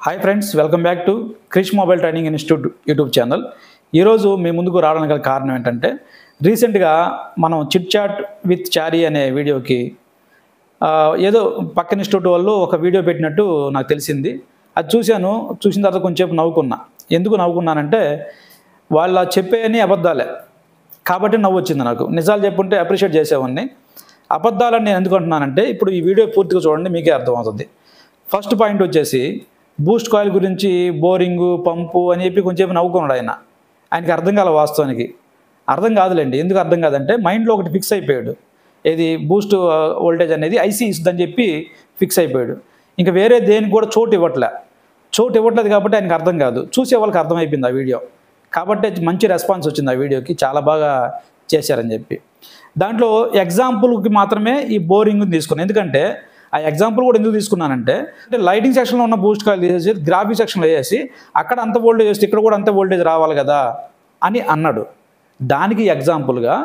Hi friends, welcome back to Krish mobile training institute YouTube channel. ఈరోజు మీ ముందుకు రావడానికి గల కారణం ఏంటంటే, రీసెంట్గా మనం చిట్ చాట్ విత్ చారీ అనే వీడియోకి ఏదో పక్కన ఇన్స్టిట్యూట్ వాళ్ళు ఒక వీడియో పెట్టినట్టు నాకు తెలిసింది. అది చూసిన తర్వాత కొంచెంసేపు నవ్వుకున్నా. ఎందుకు నవ్వుకున్నానంటే, వాళ్ళ చెప్పేయని అబద్ధాలే కాబట్టి నవ్వు వచ్చింది నాకు. నిజాలు చెప్పుంటే అప్రిషియేట్ చేసేవాడిని. అబద్ధాలని నేను ఎందుకు అంటున్నానంటే, ఇప్పుడు ఈ వీడియో పూర్తిగా చూడండి, మీకే అర్థమవుతుంది. ఫస్ట్ పాయింట్ వచ్చేసి, బూస్ట్ కాయిల్ గురించి బోరింగు పంపు అని చెప్పి కొంచెం నవ్వుకున్నాడు ఆయనకి అర్థం కాల. వాస్తవానికి అర్థం కాదులేండి. ఎందుకు అర్థం కాదంటే, మైండ్లో ఒకటి ఫిక్స్ అయిపోయాడు. ఏది బూస్ట్ వోల్టేజ్ అనేది ఐసీ ఇస్తుందని చెప్పి ఫిక్స్ అయిపోయాడు. ఇంకా వేరే దేనికి కూడా చోటు ఇవ్వట్లేదు కాబట్టి ఆయనకు అర్థం కాదు. చూసే వాళ్ళకి అర్థమైపోయింది ఆ వీడియో. కాబట్టి మంచి రెస్పాన్స్ వచ్చింది ఆ వీడియోకి, చాలా బాగా చేశారని చెప్పి. దాంట్లో ఎగ్జాంపుల్కి మాత్రమే ఈ బోరింగ్ తీసుకున్నాను. ఎందుకంటే ఆ ఎగ్జాంపుల్ కూడా ఎందుకు తీసుకున్నానంటే, లైటింగ్ సెక్షన్లో ఉన్న బూస్ట్ కాయిల్ తీసేసి గ్రాఫిక్ సెక్షన్లో వేసి అక్కడ అంత వోల్టేజ్ వస్తే ఇక్కడ కూడా అంత వోల్టేజ్ రావాలి కదా అని అన్నాడు. దానికి ఎగ్జాంపుల్గా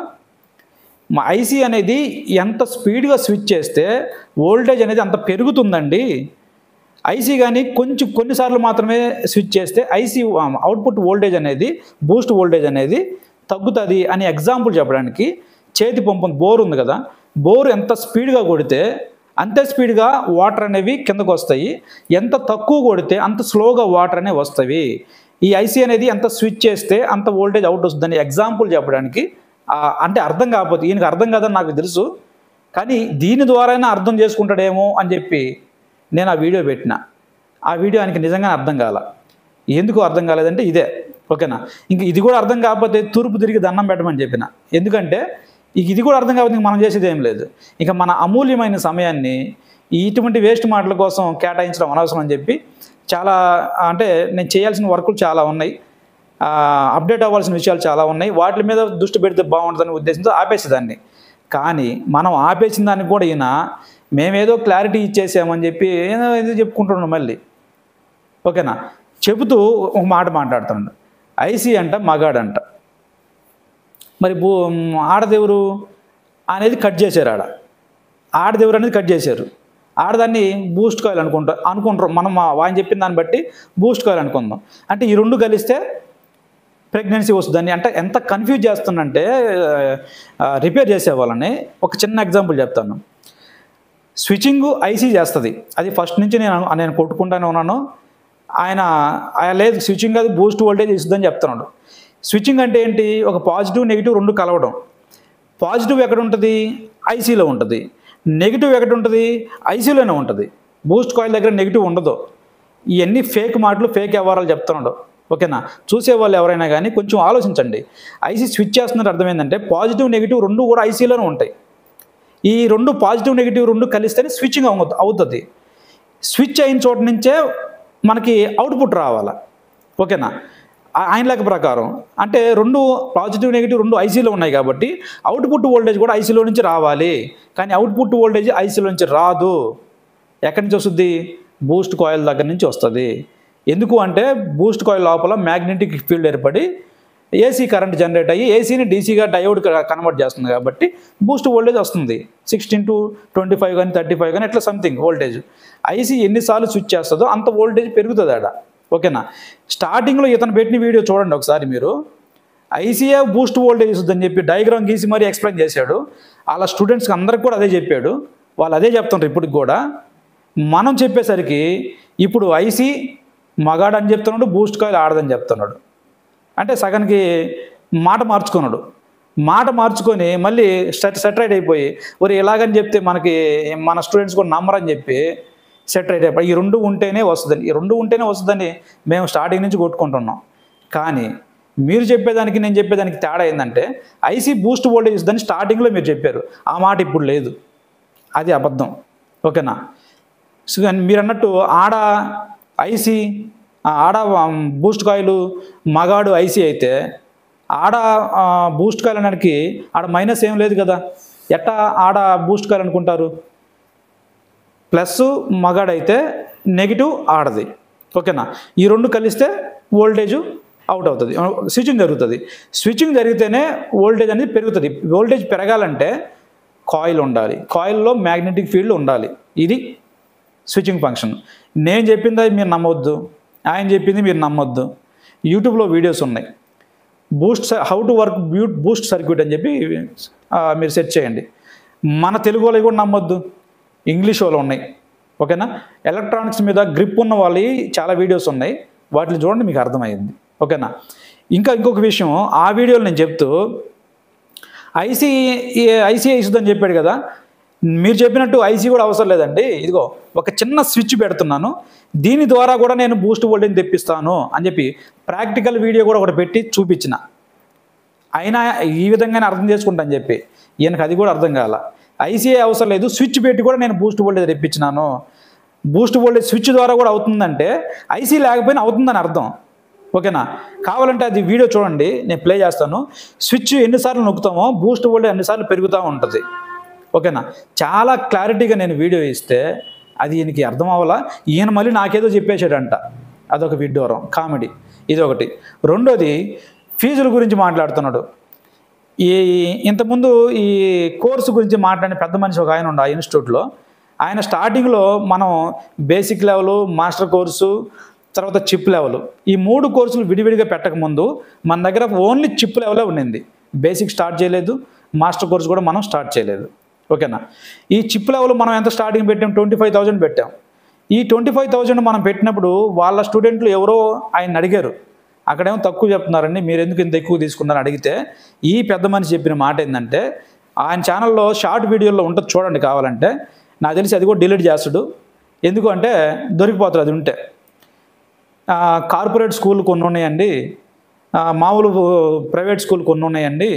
మా ఐసీ అనేది ఎంత స్పీడ్గా స్విచ్ చేస్తే వోల్టేజ్ అనేది అంత పెరుగుతుందండి. ఐసీ కానీ కొన్నిసార్లు మాత్రమే స్విచ్ చేస్తే ఐసీ అవుట్పుట్ వోల్టేజ్ అనేది, బూస్ట్ వోల్టేజ్ అనేది తగ్గుతుంది అని ఎగ్జాంపుల్ చెప్పడానికి, చేతి పంపు బోర్ ఉంది కదా, బోర్ ఎంత స్పీడ్గా కొడితే అంతే స్పీడ్గా వాటర్ అనేవి కిందకు వస్తాయి, ఎంత తక్కువ కొడితే అంత స్లోగా వాటర్ అనేవి వస్తాయి. ఈ ఐసీ అనేది ఎంత స్విచ్ చేస్తే అంత వోల్టేజ్ అవుట్ వస్తుందని ఎగ్జాంపుల్ చెప్పడానికి, అంటే అర్థం కాకపోతే ఈయనకి అర్థం కాదని నాకు తెలుసు, కానీ దీని ద్వారానే అర్థం చేసుకుంటాడేమో అని చెప్పి నేను ఆ వీడియో పెట్టిన. ఆ వీడియో ఆయనకి నిజంగా అర్థం కాల. ఎందుకు అర్థం కాలేదంటే ఇదే, ఓకేనా. ఇంక ఇది కూడా అర్థం కాకపోతే తూర్పు తిరిగి దండం పెట్టమని చెప్పిన. ఎందుకంటే ఇది కూడా అర్థం కాకపోతే మనం చేసేది ఏం లేదు. ఇక మన అమూల్యమైన సమయాన్ని ఇటువంటి వేస్ట్ మాటల కోసం కేటాయించడం అనవసరం అని చెప్పి, చాలా అంటే నేను చేయాల్సిన వర్కులు చాలా ఉన్నాయి, అప్డేట్ అవ్వాల్సిన విషయాలు చాలా ఉన్నాయి, వాటి మీద దృష్టి పెడితే బాగుంటుందనే ఉద్దేశంతో ఆపేసేదాన్ని. కానీ మనం ఆపేసిన దానికి కూడా ఈయన మేమేదో క్లారిటీ ఇచ్చేసామని చెప్పి ఏదో చెప్పుకుంటున్నాం మళ్ళీ, ఓకేనా. చెబుతూ ఒక మాట మాట్లాడుతున్నాడు. ఐసీ అంట మగాడంట, మరి ఆడదెవరు అనేది కట్ చేశారు. ఆడదెవరు అనేది కట్ చేశారు. ఆడదాన్ని బూస్ట్ కాయిల్ అనుకుంటారు. మనం ఆయన చెప్పిన దాన్ని బట్టి బూస్ట్ కాయిల్ అనుకుందాం. అంటే ఈ రెండు కలిస్తే ప్రెగ్నెన్సీ వస్తుందని. అంటే ఎంత కన్ఫ్యూజ్ చేస్తుందంటే, రిపేర్ చేసే వాళ్ళని ఒక చిన్న ఎగ్జాంపుల్ చెప్తాను. స్విచ్చింగ్ ఐసీ చేస్తుంది, అది ఫస్ట్ నుంచి నేను కొట్టుకుంటానే ఉన్నాను. ఆయన లేదు స్విచ్చింగ్ అది బూస్ట్ వోల్టేజ్ ఇస్తుందని చెప్తున్నాడు. స్విచ్చింగ్ అంటే ఏంటి? ఒక పాజిటివ్ నెగిటివ్ రెండు కలవడం. పాజిటివ్ ఎక్కడ ఉంటుంది? ఐసీలో ఉంటుంది. నెగిటివ్ ఎక్కడ ఉంటుంది? ఐసీలోనే ఉంటుంది. బూస్ట్ కాయిల్ దగ్గర నెగిటివ్ ఉండదు. ఇవన్నీ ఫేక్ మాటలు, ఫేక్ వ్యవహారాలు చెప్తున్నాడు, ఓకేనా. చూసేవాళ్ళు ఎవరైనా కానీ కొంచెం ఆలోచించండి. ఐసీ స్విచ్ చేస్తున్నట్టు అర్థమైందంటే పాజిటివ్ నెగిటివ్ రెండు కూడా ఐసీలోనే ఉంటాయి. ఈ రెండు పాజిటివ్ నెగిటివ్ రెండు కలిస్తేనే స్విచ్చింగ్ అవుతుంది. స్విచ్ అయిన చోట నుంచే మనకి అవుట్పుట్ రావాలి, ఓకేనా. ఆయన లెక్క ప్రకారం అంటే రెండు పాజిటివ్ నెగిటివ్ రెండు ఐసీలో ఉన్నాయి కాబట్టి అవుట్పుట్ వోల్టేజ్ కూడా ఐసీలో నుంచి రావాలి. కానీ అవుట్పుట్ వోల్టేజ్ ఐసీలో నుంచి రాదు. ఎక్కడి నుంచి వస్తుంది? బూస్ట్ కాయిల్ దగ్గర నుంచి వస్తుంది. ఎందుకు అంటే బూస్ట్ కాయిల్ లోపల మ్యాగ్నెటిక్ ఫీల్డ్ ఏర్పడి ఏసీ కరెంట్ జనరేట్ అయ్యి ఏసీని డీసీగా డయోడ్ కన్వర్ట్ చేస్తుంది కాబట్టి బూస్ట్ వోల్టేజ్ వస్తుంది. 16 to 25 కానీ 35 కానీ ఎట్లా సంథింగ్ వోల్టేజ్. ఐసీ ఎన్నిసార్లు స్విచ్ చేస్తుందో అంత వోల్టేజ్ పెరుగుతుంది ఆడ, ఓకేనా. స్టార్టింగ్లో ఇతను పెట్టిన వీడియో చూడండి ఒకసారి మీరు. ఐసీఏ బూస్ట్ వోల్టేజ్ ఇస్తుందని చెప్పి డయాగ్రామ్ గీసి మరీ ఎక్స్ప్లెయిన్ చేశాడు. అలా స్టూడెంట్స్కి అందరికి కూడా అదే చెప్పాడు. వాళ్ళు అదే చెప్తున్నారు ఇప్పటికి కూడా. మనం చెప్పేసరికి ఇప్పుడు ఐసీ మగాడు అని చెప్తున్నాడు, బూస్ట్ కాయిల్ ఆడదని చెప్తున్నాడు. అంటే సగానికి మాట మార్చుకొని మళ్ళీ సెటరైట్ అయిపోయి, ఒరే ఇలాగని చెప్తే మన స్టూడెంట్స్ కూడా నమ్మరని చెప్పి సెటరైట్ అయిపోయి ఈ రెండు ఉంటేనే వస్తుందని మేము స్టార్టింగ్ నుంచి కొట్టుకుంటున్నాం. కానీ మీరు చెప్పేదానికి నేను చెప్పేదానికి తేడా ఏంటంటే, ఐసీ బూస్ట్ వోల్టేజ్ ఇస్తుందని స్టార్టింగ్లో మీరు చెప్పారు, ఆ మాట ఇప్పుడు లేదు. అది అబద్ధం, ఓకేనా. సో మీరు అన్నట్టు ఆడ బూస్ట్ కాయిల్, మగాడు ఐసీ అయితే ఆడ బూస్ట్ కాయిల్ అనడానికి ఆడ మైనస్ ఏం లేదు కదా. ఎట్టా ఆడ బూస్ట్ కాయిల్ అనుకుంటారు? ప్లస్ మగాడైతే నెగిటివ్ ఆడది, ఓకేనా. ఈ రెండు కలిస్తే వోల్టేజ్ అవుట్ అవుతుంది, స్విచ్చింగ్ జరుగుతుంది. స్విచ్చింగ్ జరిగితేనే వోల్టేజ్ అనేది పెరుగుతుంది. వోల్టేజ్ పెరగాలంటే కాయిల్ ఉండాలి, కాయిల్లో మ్యాగ్నెటిక్ ఫీల్డ్ ఉండాలి. ఇది స్విచ్చింగ్ ఫంక్షన్. నేను చెప్పింది మీరు నమ్మొద్దు, ఆయన చెప్పింది మీరు నమ్మొద్దు. యూట్యూబ్లో వీడియోస్ ఉన్నాయి. How to work Boost circuit అని చెప్పి మీరు సెర్చ్ చేయండి. మన తెలుగు వాళ్ళవి కూడా నమ్మొద్దు, ఇంగ్లీష్ వాళ్ళు ఉన్నాయి. ఓకేనా? ఎలక్ట్రానిక్స్ మీద గ్రిప్ ఉన్న వాళ్ళవి చాలా వీడియోస్ ఉన్నాయి, వాటిని చూడండి, మీకు అర్థమైంది. ఓకేనా? ఇంకొక విషయం, ఆ వీడియోలో నేను చెప్తూ ఐసీ ఇస్తుందని చెప్పాడు కదా, మీరు చెప్పినట్టు ఐసీ కూడా అవసరం లేదండి. ఇదిగో ఒక చిన్న స్విచ్ పెడుతున్నాను, దీని ద్వారా కూడా నేను బూస్ట్ వోల్టేజ్ తెప్పిస్తాను అని చెప్పి ప్రాక్టికల్ వీడియో కూడా ఒకటి పెట్టి చూపించిన. అయినా ఈ విధంగానే అర్థం చేసుకుంటాను చెప్పి ఈయనకు అది కూడా అర్థం కాల. ఐసీఐ అవసరం లేదు, స్విచ్ పెట్టి కూడా నేను బూస్ట్ వోల్టేజ్ తెప్పించినాను. బూస్ట్ వోల్టేజ్ స్విచ్ ద్వారా కూడా అవుతుందంటే ఐసీ లేకపోయినా అవుతుందని అర్థం. ఓకేనా? కావాలంటే అది వీడియో చూడండి, నేను ప్లే చేస్తాను. స్విచ్ ఎన్నిసార్లు నొక్కుతామో బూస్ట్ వోల్టేజ్ అన్నిసార్లు పెరుగుతూ ఉంటుంది. ఓకేనా? చాలా క్లారిటీగా నేను వీడియో ఇస్తే అది ఈయనకి అర్థం అవ్వాలా, ఈయన మళ్ళీ నాకేదో చెప్పేశాడంట. అదొక విడ్డూరం, కామెడీ. ఇది ఒకటి. రెండోది, ఫీజుల గురించి మాట్లాడుతున్నాడు. ఇంతకుముందు ఈ కోర్సు గురించి మాట్లాడిన పెద్ద మనిషి ఒక ఆయన ఉండు ఆ ఇన్స్టిట్యూట్లో. ఆయన స్టార్టింగ్లో మనం బేసిక్ లెవెల్, మాస్టర్ కోర్సు, తర్వాత చిప్ లెవెల్, ఈ 3 కోర్సులు విడివిడిగా పెట్టకముందు మన దగ్గర ఓన్లీ చిప్ లెవెలే ఉండింది. బేసిక్ స్టార్ట్ చేయలేదు, మాస్టర్ కోర్సు కూడా మనం స్టార్ట్ చేయలేదు. ఓకేనా? ఈ చిప్ లెవెల్ మనం ఎంత స్టార్టింగ్ పెట్టాం? 25,000 పెట్టాం. ఈ 25,000 మనం పెట్టినప్పుడు వాళ్ళ స్టూడెంట్లు ఎవరో ఆయన అడిగారు, అక్కడేమో తక్కువ చెప్తున్నారండి, మీరు ఎందుకు ఇంత ఎక్కువ తీసుకున్నారని అడిగితే ఈ పెద్ద మనిషి చెప్పిన మాట ఏంటంటే, ఆయన ఛానల్లో షార్ట్ వీడియోలో ఉంటుంది చూడండి కావాలంటే. నాకు తెలిసి అది కూడా డిలీట్ చేస్తాడు, ఎందుకు అంటే దొరికిపోతుంది అది ఉంటే. కార్పొరేట్ స్కూల్ కొన్ని ఉన్నాయండి, మామూలు ప్రైవేట్ స్కూల్ కొన్ని ఉన్నాయండి,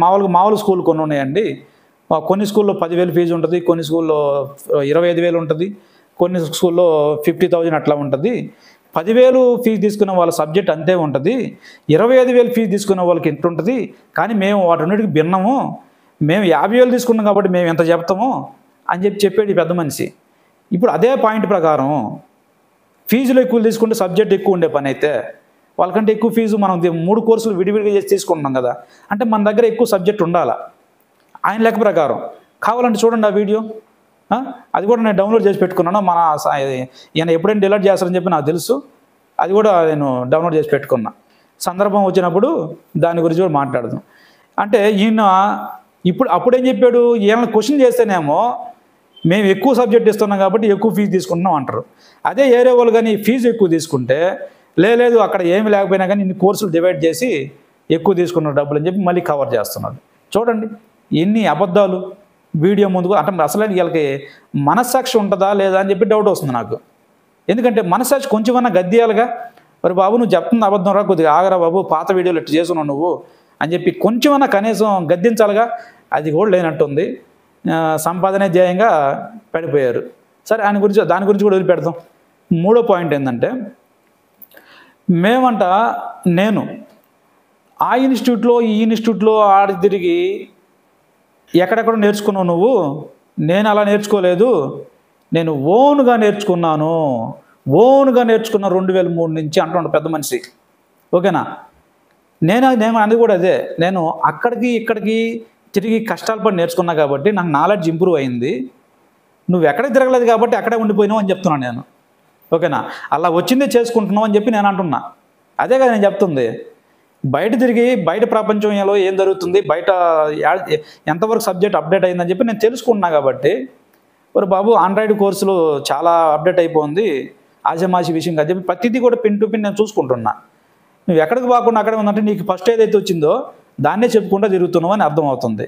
మామూలు స్కూల్ కొన్ని ఉన్నాయండి. కొన్ని స్కూల్లో 10,000 ఫీజు ఉంటుంది, కొన్ని స్కూల్లో 25,000 ఉంటుంది, కొన్ని స్కూల్లో 50,000 అట్లా ఉంటుంది. 10,000 ఫీజు తీసుకున్న వాళ్ళ సబ్జెక్ట్ అంతే ఉంటుంది, 25,000 ఫీజు తీసుకున్న వాళ్ళకి ఎంత ఉంటుంది. కానీ మేము వాటిన్నిటికి భిన్నము, మేము 50,000 తీసుకున్నాం కాబట్టి మేము ఎంత చెప్తాము అని చెప్పాడు ఈ పెద్ద మనిషి. ఇప్పుడు అదే పాయింట్ ప్రకారం ఫీజులు ఎక్కువ తీసుకుంటే సబ్జెక్ట్ ఎక్కువ ఉండే పని అయితే, వాళ్ళకంటే ఎక్కువ ఫీజు మనం 3 కోర్సులు విడివిడిగా చేసి తీసుకుంటున్నాం కదా, అంటే మన దగ్గర ఎక్కువ సబ్జెక్ట్ ఉండాలా ఆయన లెక్క ప్రకారం. కావాలంటే చూడండి ఆ వీడియో, అది కూడా నేను డౌన్లోడ్ చేసి పెట్టుకున్నాను. ఈయన ఎప్పుడైనా డిలీట్ చేస్తారని చెప్పి నాకు తెలుసు, అది కూడా నేను డౌన్లోడ్ చేసి పెట్టుకున్నా. సందర్భం వచ్చినప్పుడు దాని గురించి కూడా మాట్లాడదాం. అంటే ఈయన అప్పుడేం చెప్పాడు, ఈయన క్వశ్చన్ చేస్తేనేమో మేము ఎక్కువ సబ్జెక్ట్ ఇస్తున్నాం కాబట్టి ఎక్కువ ఫీజు తీసుకుంటున్నాం అంటారు. అదే ఏరే వాళ్ళు కానీ ఫీజు ఎక్కువ తీసుకుంటే లేదు అక్కడ ఏమి లేకపోయినా కానీ ఇన్ని కోర్సులు డివైడ్ చేసి ఎక్కువ తీసుకున్నారు డబ్బులు అని చెప్పి మళ్ళీ కవర్ చేస్తున్నాడు. చూడండి ఎన్ని అబద్ధాలు వీడియో ముందుకు. అంటే అసలు వీళ్ళకి మనస్సాక్షి ఉంటుందా లేదా అని చెప్పి డౌట్ వస్తుంది నాకు. ఎందుకంటే మనస్సాక్షి కొంచెమన్నా గద్దియాలుగా, మరి బాబు నువ్వు చెప్తుంది అబద్ధం రా, కొద్దిగా ఆగరా బాబు, పాత వీడియోలు ఎట్టు చేసుకున్నావు నువ్వు అని చెప్పి కొంచెమన్నా కనీసం గద్దించాలిగా. అది కూడా లేనట్టుంది. సంపాదనే ధ్యేయంగా పడిపోయారు. సరే దాని గురించి కూడా వదిలిపెడతాం. మూడో పాయింట్ ఏంటంటే, నేను ఆ ఇన్స్టిట్యూట్లో ఈ ఇన్స్టిట్యూట్లో ఆడి తిరిగి ఎక్కడెక్కడ నేర్చుకున్నావు నువ్వు, నేను అలా నేర్చుకోలేదు, నేను ఓన్గా నేర్చుకున్నాను, ఓన్గా నేర్చుకున్న 2003 నుంచి అంటున్నాడు పెద్ద మనిషి. ఓకేనా? నేను అనేది కూడా అదే, నేను అక్కడికి ఇక్కడికి తిరిగి కష్టాలు పడి నేర్చుకున్నా కాబట్టి నాకు నాలెడ్జ్ ఇంప్రూవ్ అయింది. నువ్వు ఎక్కడికి తిరగలేదు కాబట్టి అక్కడే ఉండిపోయినావు అని చెప్తున్నాను నేను. ఓకేనా? అలా వచ్చిందే చేసుకుంటున్నావు అని చెప్పి నేను అంటున్నా. అదే కదా నేను చెప్తుంది. బయట తిరిగి బయట ప్రపంచంలో ఏం జరుగుతుంది, బయట ఎంతవరకు సబ్జెక్ట్ అప్డేట్ అయిందని చెప్పి నేను తెలుసుకుంటున్నా కాబట్టి, మరి బాబు ఆండ్రాయిడ్ కోర్సులు చాలా అప్డేట్ అయిపోయింది, ఆజమాషి విషయం అని చెప్పి ప్రతిదీ కూడా పిన్ టు పిన్ నేను చూసుకుంటున్నా. నువ్వు ఎక్కడికి పోకుండా అక్కడే ఉందంటే నీకు ఫస్ట్ ఏదైతే వచ్చిందో దాన్నే చెప్పుకుంటూ తిరుగుతున్నావు అని అర్థం అవుతుంది.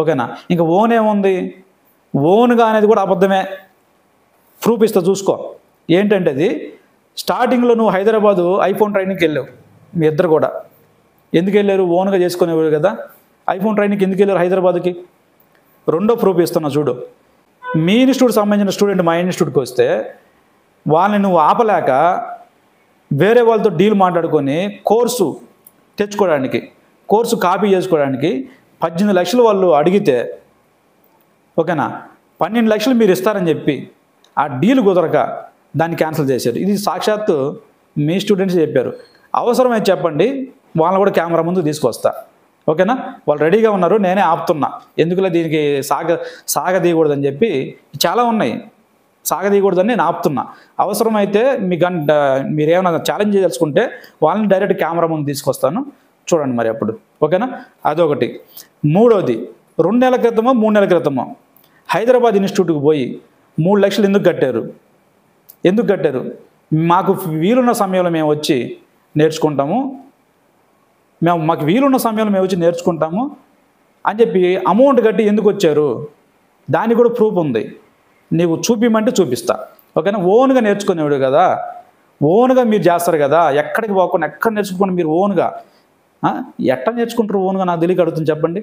ఓకేనా? ఇంకా ఓన్ ఏముంది, ఓన్గా అనేది కూడా అబద్ధమే. ప్రూఫ్ ఇస్తా చూసుకో. ఏంటంటే అది స్టార్టింగ్లో నువ్వు హైదరాబాదు ఐఫోన్ ట్రైనింగ్కి వెళ్ళావు, మీ ఇద్దరు కూడా. ఎందుకు వెళ్ళారు? ఓన్గా చేసుకునేవారు కదా. ఐఫోన్ ట్రైనింగ్కి ఎందుకు వెళ్ళారు హైదరాబాద్కి? రెండో ప్రూఫ్ ఇస్తున్నా చూడు. మీ ఇన్స్టిట్యూట్ సంబంధించిన స్టూడెంట్ మా ఇన్స్టిట్యూట్కి వస్తే వాళ్ళని నువ్వు ఆపలేక వేరే వాళ్ళతో డీల్ మాట్లాడుకొని కోర్సు తెచ్చుకోవడానికి, కోర్సు కాపీ చేసుకోవడానికి 18 లక్షలు వాళ్ళు అడిగితే, ఓకేనా, 12 లక్షలు మీరు ఇస్తారని చెప్పి ఆ డీల్ కుదరక దాన్ని క్యాన్సిల్ చేశారు. ఇది సాక్షాత్తు మీ స్టూడెంట్స్ చెప్పారు. అవసరమైతే చెప్పండి, వాళ్ళని కూడా కెమెరా ముందు తీసుకొస్తా. ఓకేనా? వాళ్ళు రెడీగా ఉన్నారు, నేనే ఆపుతున్నా, ఎందుకులే దీనికి సాగదీయకూడదని చెప్పి. చాలా ఉన్నాయి. సాగదీయకూడదని నేను ఆపుతున్నా. అవసరమైతే మీరు ఏమైనా ఛాలెంజ్ చేయదలుచుకుంటే వాళ్ళని డైరెక్ట్ కెమెరా ముందు తీసుకొస్తాను, చూడండి మరి అప్పుడు. ఓకేనా? అదొకటి. మూడోది, 2 నెలల క్రితమో 3 నెలల క్రితమో హైదరాబాద్ ఇన్స్టిట్యూట్కి పోయి 3 లక్షలు ఎందుకు కట్టారు? మాకు వీలున్న సమయంలో మేము వచ్చి నేర్చుకుంటాము, మాకు వీలున్న సమయంలో మేము వచ్చి నేర్చుకుంటాము అని చెప్పి అమౌంట్ కట్టి ఎందుకు వచ్చారు? దానికి కూడా ప్రూఫ్ ఉంది. నీకు చూపిమంటే చూపిస్తా. ఓకేనా? ఓన్గా నేర్చుకునేవాడు కదా, ఓన్గా మీరు చేస్తారు కదా, ఎక్కడికి పోకుండా ఎక్కడ నేర్చుకోకుండా మీరు ఓన్గా ఎట్లా నేర్చుకుంటారు? ఓన్గా నాకు తెలియక అడుగుతుంది, చెప్పండి.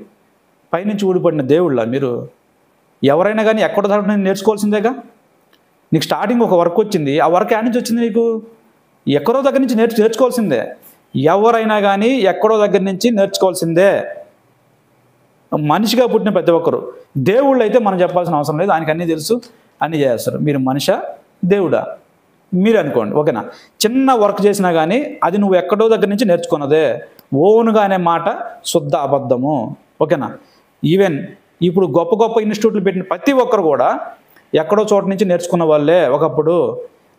పైనుంచి ఊడిపడిన దేవుళ్ళ మీరు? ఎవరైనా కానీ ఎక్కడ దగ్గర నేర్చుకోవాల్సిందేగా. నీకు స్టార్టింగ్ ఒక వర్క్ వచ్చింది, ఆ వర్క్ యాడ్ నుంచి వచ్చింది, నీకు ఎక్కడో దగ్గర నుంచి నేర్చుకోవాల్సిందే. ఎవరైనా కానీ ఎక్కడో దగ్గర నుంచి నేర్చుకోవాల్సిందే, మనిషిగా పుట్టిన ప్రతి ఒక్కరు. దేవుళ్ళు అయితే మనం చెప్పాల్సిన అవసరం లేదు, ఆయనకి అన్నీ తెలుసు, అన్నీ చేస్తారు. మీరు మనిషా దేవుడా మీరు అనుకోండి. ఓకేనా? చిన్న వర్క్ చేసినా కానీ అది నువ్వు ఎక్కడో దగ్గర నుంచి నేర్చుకున్నదే, ఓన్గా అనే మాట శుద్ధ అబద్ధము. ఓకేనా? ఈవెన్ ఇప్పుడు గొప్ప గొప్ప ఇన్స్టిట్యూట్లు పెట్టిన ప్రతి ఒక్కరు కూడా ఎక్కడో చోట నుంచి నేర్చుకున్న వాళ్ళే. ఒకప్పుడు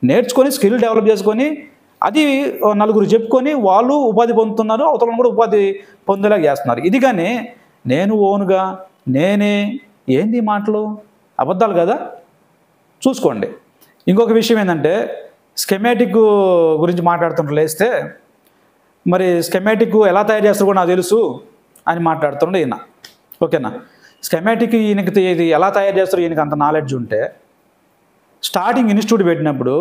నేర్చుకొని స్కిల్ డెవలప్ చేసుకొని అది నలుగురు చెప్పుకొని వాళ్ళు ఉపాధి పొందుతున్నారు, అవతలను కూడా ఉపాధి పొందేలాగా చేస్తున్నారు. ఇది కానీ నేను ఓన్గా నేనే ఏంది మాటలు? అబద్ధాలు కదా, చూసుకోండి. ఇంకొక విషయం ఏంటంటే స్కెమాటిక్ గురించి మాట్లాడుతుంటారు లేస్తే, మరి స్కెమాటిక్ ఎలా తయారు చేస్తారో కూడా నాకు తెలుసు అని మాట్లాడుతుండే ఈయన. ఓకేనా? స్కెమాటిక్ ఈయనకి ఇది ఎలా తయారు చేస్తారో ఈయనకి అంత నాలెడ్జ్ ఉంటే స్టార్టింగ్ ఇన్స్టిట్యూట్ పెట్టినప్పుడు